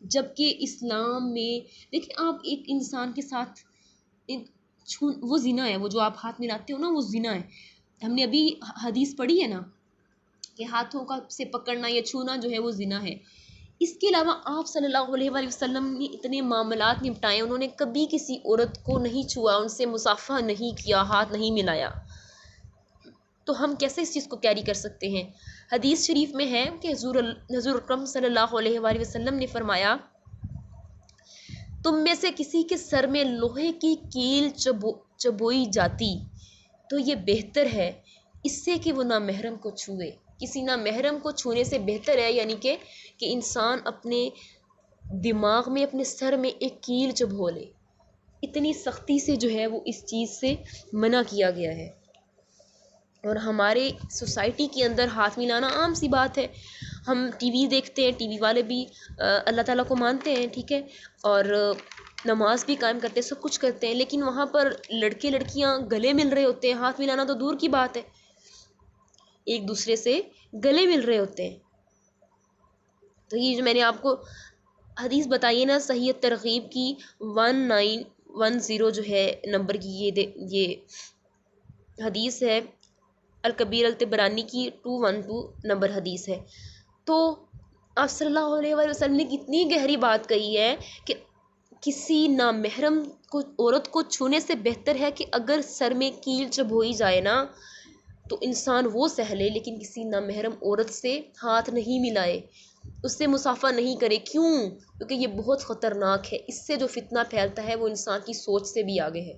جبکہ اسلام میں دیکھیں آپ ایک انسان کے ساتھ وہ زنا ہے، وہ جو آپ ہاتھ ملاتے ہو نا وہ زنا ہے. ہم نے ابھی حدیث پڑھی ہے نا کہ ہاتھوں کا سے پکڑنا یا چھونا جو ہے وہ زنا ہے. اس کے علاوہ آپ صلی اللہ علیہ وآلہ وسلم نے اتنے معاملات نپٹائے، انہوں نے کبھی کسی عورت کو نہیں چھوا، ان سے مصافحہ نہیں کیا، ہاتھ نہیں ملایا. تو ہم کیسے اس چیز کو کیری کر سکتے ہیں؟ حدیث شریف میں ہے کہ حضور اکرم صلی اللہ علیہ وآلہ وسلم نے فرمایا، تم میں سے کسی کے سر میں لوہے کی کیل چبوئی جاتی تو یہ بہتر ہے اس سے کہ وہ نامحرم کو چھوئے. کسی نامحرم کو چھونے سے بہتر ہے، یعنی کہ انسان اپنے دماغ میں، اپنے سر میں ایک کیل چبھو لے. اتنی سختی سے جو ہے وہ اس چیز سے منع کیا گیا ہے. اور ہمارے سوسائٹی کے اندر ہاتھ ملانا عام سی بات ہے. ہم ٹی وی دیکھتے ہیں، ٹی وی والے بھی اللہ تعالیٰ کو مانتے ہیں، ٹھیک ہے، اور نماز بھی قائم کرتے ہیں، سب کچھ کرتے ہیں، لیکن وہاں پر لڑکے لڑکیاں گلے مل رہے ہوتے ہیں. ہاتھ ملانا تو دور کی بات ہے، ایک دوسرے سے گلے مل رہے ہوتے ہیں. تو یہ جو میں نے آپ کو حدیث بتائی ہے نا، صحیح ترغیب کی 1910 جو ہے نمبر کی یہ حدیث ہے، الکبیر الطبرانی کی 212 نمبر حدیث ہے. تو آپ صلی اللہ علیہ وآلہ وسلم نے کتنی گہری بات کہی ہے کہ کسی نامحرم کو عورت کو چھونے سے بہتر ہے کہ اگر سر میں کیل چبھوئی جائے نا تو انسان وہ سہ لے، لیکن کسی نامحرم عورت سے ہاتھ نہیں ملائے، اس سے مصافحہ نہیں کرے. کیوں؟ کیونکہ یہ بہت خطرناک ہے. اس سے جو فتنہ پھیلتا ہے وہ انسان کی سوچ سے بھی آگے ہے.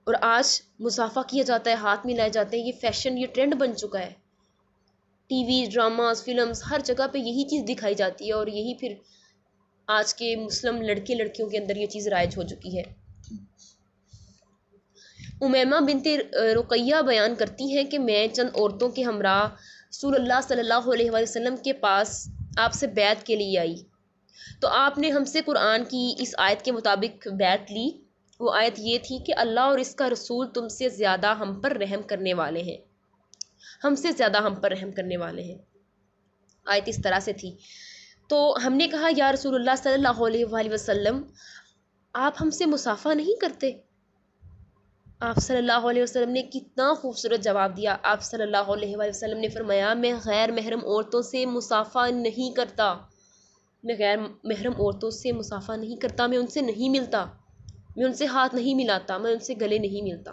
اور آج مصافحہ کیا جاتا ہے، ہاتھ ملائے جاتے ہیں، یہ فیشن، یہ ٹرینڈ بن چکا ہے. ٹی وی، ڈراماز، فلمز، ہر جگہ پہ یہی چیز دکھائی جاتی ہے، اور یہی پھر آج کے مسلم لڑکے لڑکیوں کے اندر یہ چیز رائج ہو چکی ہے. امیمہ بنت رقیہ بیان کرتی ہیں کہ میں چند عورتوں کے ہمراہ رسول اللہ صلی اللہ علیہ وآلہ وسلم کے پاس آپ سے بیعت کے لیے آئی، تو آپ نے ہم سے قرآن کی اس آیت کے مطابق بیعت لی۔ وہ آیت یہ تھی کہ اللہ اور اس کا رسول تم سے زیادہ ہم پر رحم کرنے والے ہیں، ہم سے زیادہ ہم پر رحم کرنے والے ہیں۔ آیت اس طرح سے تھی۔ تو ہم نے کہا یا رسول اللہ صلی اللہ علیہ وآلہ وسلم، آپ ہم سے مصافحہ نہیں کرتے؟ آپ صلی اللہ علیہ وسلم نے کتنا خوبصورت جواب دیا۔ آپ صلی اللہ علیہ وآلہ وسلم نے فرمایا، میں غیر محرم عورتوں سے مصافحہ نہیں کرتا، میں غیر محرم عورتوں سے مصافحہ نہیں کرتا، میں ان سے نہیں ملتا، میں ان سے ہاتھ نہیں ملاتا، میں ان سے گلے نہیں ملتا۔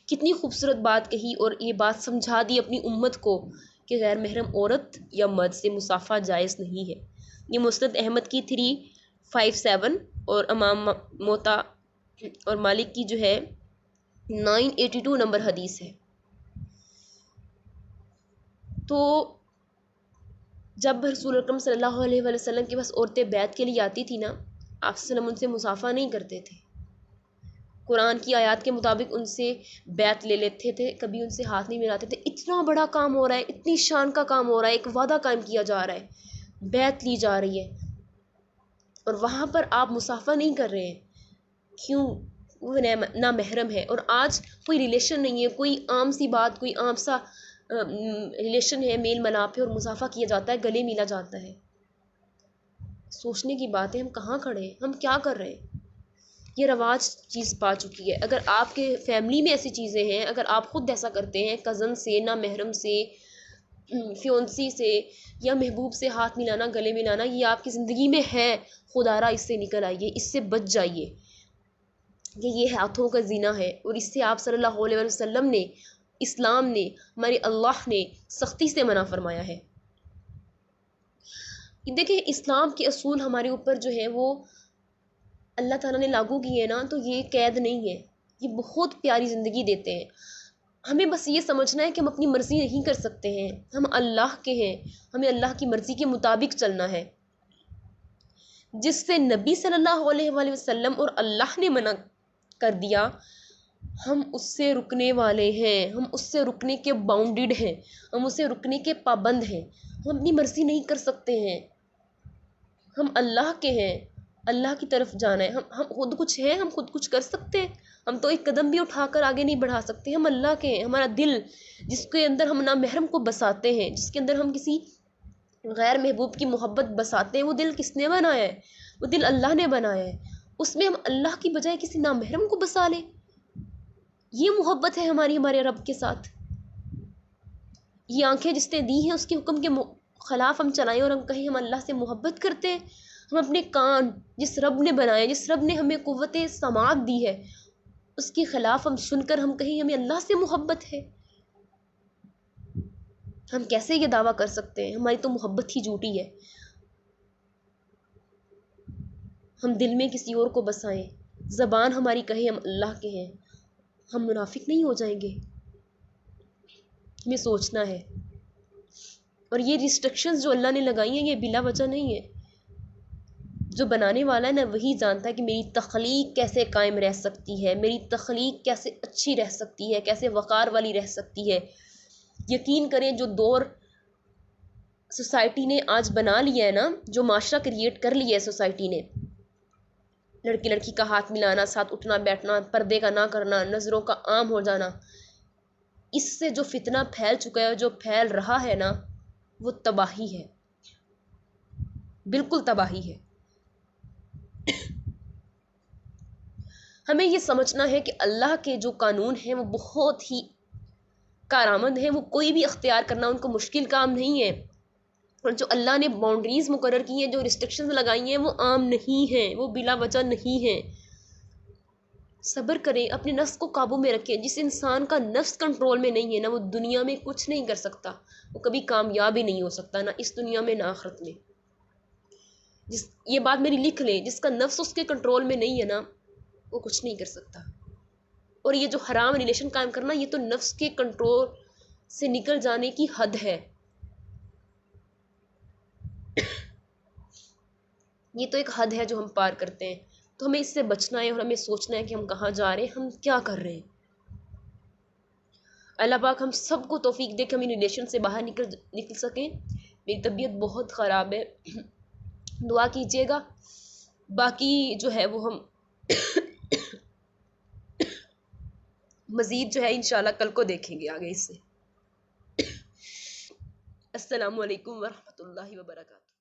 کتنی خوبصورت بات کہی، اور یہ بات سمجھا دی اپنی امت کو کہ غیر محرم عورت یا مرد سے مصافحہ جائز نہیں ہے۔ یہ مسند احمد کی 357 اور امام موطا اور مالک کی جو ہے 982 نمبر حدیث ہے۔ تو جب رسول اکرم صلی اللہ علیہ وآلہ وسلم کے پاس عورتیں بیعت کے لیے آتی تھی نا، آپ صلی اللہ علیہ وسلم ان سے مصافحہ نہیں کرتے تھے، قرآن کی آیات کے مطابق ان سے بیعت لے لیتے تھے، کبھی ان سے ہاتھ نہیں ملاتے تھے۔ اتنا بڑا کام ہو رہا ہے، اتنی شان کا کام ہو رہا ہے، ایک وعدہ قائم کیا جا رہا ہے، بیعت لی جا رہی ہے، اور وہاں پر آپ مصافحہ نہیں کر رہے ہیں، کیوں؟ وہ نامحرم ہے۔ اور آج کوئی ریلیشن نہیں ہے، کوئی عام سی بات، کوئی عام سا ریلیشن ہے، میل ملاپ ہے، اور مصافحہ کیا جاتا ہے، گلے ملا جاتا ہے۔ سوچنے کی بات ہے، ہم کہاں کھڑے ہیں، ہم کیا کر رہے ہیں؟ یہ رواج چیز پا چکی ہے۔ اگر آپ کے فیملی میں ایسی چیزیں ہیں، اگر آپ خود ایسا کرتے ہیں، کزن سے، نامحرم سے، فیونسی سے یا محبوب سے ہاتھ ملانا، گلے ملانا، یہ آپ کی زندگی میں ہے، خدا را اس سے نکل آئیے، اس سے بچ جائیے، یہ ہاتھوں کا زنا ہے، اور اس سے آپ صلی اللہ علیہ وسلم نے، اسلام نے، ہمارے اللہ نے سختی سے منع فرمایا ہے۔ دیکھیں اسلام کے اصول ہمارے اوپر جو ہے وہ اللہ تعالیٰ نے لاگو کیے ہیں نا، تو یہ قید نہیں ہے، یہ بہت پیاری زندگی دیتے ہیں۔ ہمیں بس یہ سمجھنا ہے کہ ہم اپنی مرضی نہیں کر سکتے ہیں، ہم اللہ کے ہیں، ہمیں اللہ کی مرضی کے مطابق چلنا ہے۔ جس سے نبی صلی اللہ علیہ وآلہ وسلم اور اللہ نے منع کر دیا، ہم اس سے رکنے والے ہیں، ہم اس سے رکنے کے باؤنڈیڈ ہیں، ہم اسے رکنے کے پابند ہیں۔ ہم اپنی مرضی نہیں کر سکتے ہیں، ہم اللہ کے ہیں، اللہ کی طرف جانا ہے۔ ہم خود کچھ ہیں، ہم خود کچھ کر سکتے ہیں؟ ہم تو ایک قدم بھی اٹھا کر آگے نہیں بڑھا سکتے۔ ہم اللہ کے ہیں۔ ہمارا دل جس کے اندر ہم نامحرم کو بساتے ہیں، جس کے اندر ہم کسی غیر محبوب کی محبت بساتے ہیں، وہ دل کس نے بنایا ہے؟ وہ دل اللہ نے بنایا ہے۔ اس میں ہم اللہ کی بجائے کسی نامحرم کو بسا لیں، یہ محبت ہے ہماری ہمارے رب کے ساتھ؟ یہ آنکھیں جس نے دی ہیں اس کے حکم کے خلاف ہم چلائیں اور ہم کہیں ہم اللہ سے محبت کرتے ہیں؟ ہم اپنے کان جس رب نے بنائے، جس رب نے ہمیں قوت سماعت دی ہے، اس کے خلاف ہم سن کر ہم کہیں ہمیں اللہ سے محبت ہے؟ ہم کیسے یہ دعویٰ کر سکتے ہیں؟ ہماری تو محبت ہی جھوٹی ہے۔ ہم دل میں کسی اور کو بسائیں، زبان ہماری کہے ہم اللہ کے ہیں، ہم منافق نہیں ہو جائیں گے؟ ہمیں سوچنا ہے۔ اور یہ ریسٹرکشنز جو اللہ نے لگائی ہیں، یہ بلا وجہ نہیں ہے۔ جو بنانے والا ہے نا، وہی جانتا ہے کہ میری تخلیق کیسے قائم رہ سکتی ہے، میری تخلیق کیسے اچھی رہ سکتی ہے، کیسے وقار والی رہ سکتی ہے۔ یقین کریں جو دور سوسائٹی نے آج بنا لیا ہے نا، جو معاشرہ کریٹ کر لیا ہے سوسائٹی نے، لڑکی لڑکی کا ہاتھ ملانا، ساتھ اٹھنا بیٹھنا، پردے کا نہ کرنا، نظروں کا عام ہو جانا، اس سے جو فتنہ پھیل چکا ہے، جو پھیل رہا ہے نا، وہ تباہی ہے، بالکل تباہی ہے۔ ہمیں یہ سمجھنا ہے کہ اللہ کے جو قانون ہیں وہ بہت ہی کارآمد ہیں، وہ کوئی بھی اختیار کرنا ان کو مشکل کام نہیں ہے، اور جو اللہ نے باؤنڈریز مقرر کی ہیں، جو ریسٹرکشنز لگائی ہیں، وہ عام نہیں ہیں، وہ بلا وجہ نہیں ہیں۔ صبر کریں، اپنے نفس کو قابو میں رکھیں۔ جس انسان کا نفس کنٹرول میں نہیں ہے نا، وہ دنیا میں کچھ نہیں کر سکتا، وہ کبھی کامیاب ہی نہیں ہو سکتا، نہ اس دنیا میں نہ آخرت میں۔ یہ بات میری لکھ لیں، جس کا نفس اس کے کنٹرول میں نہیں ہے نا، وہ کچھ نہیں کر سکتا۔ اور یہ جو حرام ریلیشن قائم کرنا، یہ تو نفس کے کنٹرول سے نکل جانے کی حد ہے، یہ تو ایک حد ہے جو ہم پار کرتے ہیں۔ تو ہمیں اس سے بچنا ہے، اور ہمیں سوچنا ہے کہ ہم کہاں جا رہے ہیں، ہم کیا کر رہے ہیں۔ اللہ پاک ہم سب کو توفیق دے کہ ہم ان ریلیشن سے باہر نکل سکیں۔ میری طبیعت بہت خراب ہے، دعا کیجیے گا. باقی جو ہے وہ ہم مزید جو ہے انشاءاللہ کل کو دیکھیں گے آگے اس سے. السلام علیکم ورحمۃ اللہ وبرکاتہ.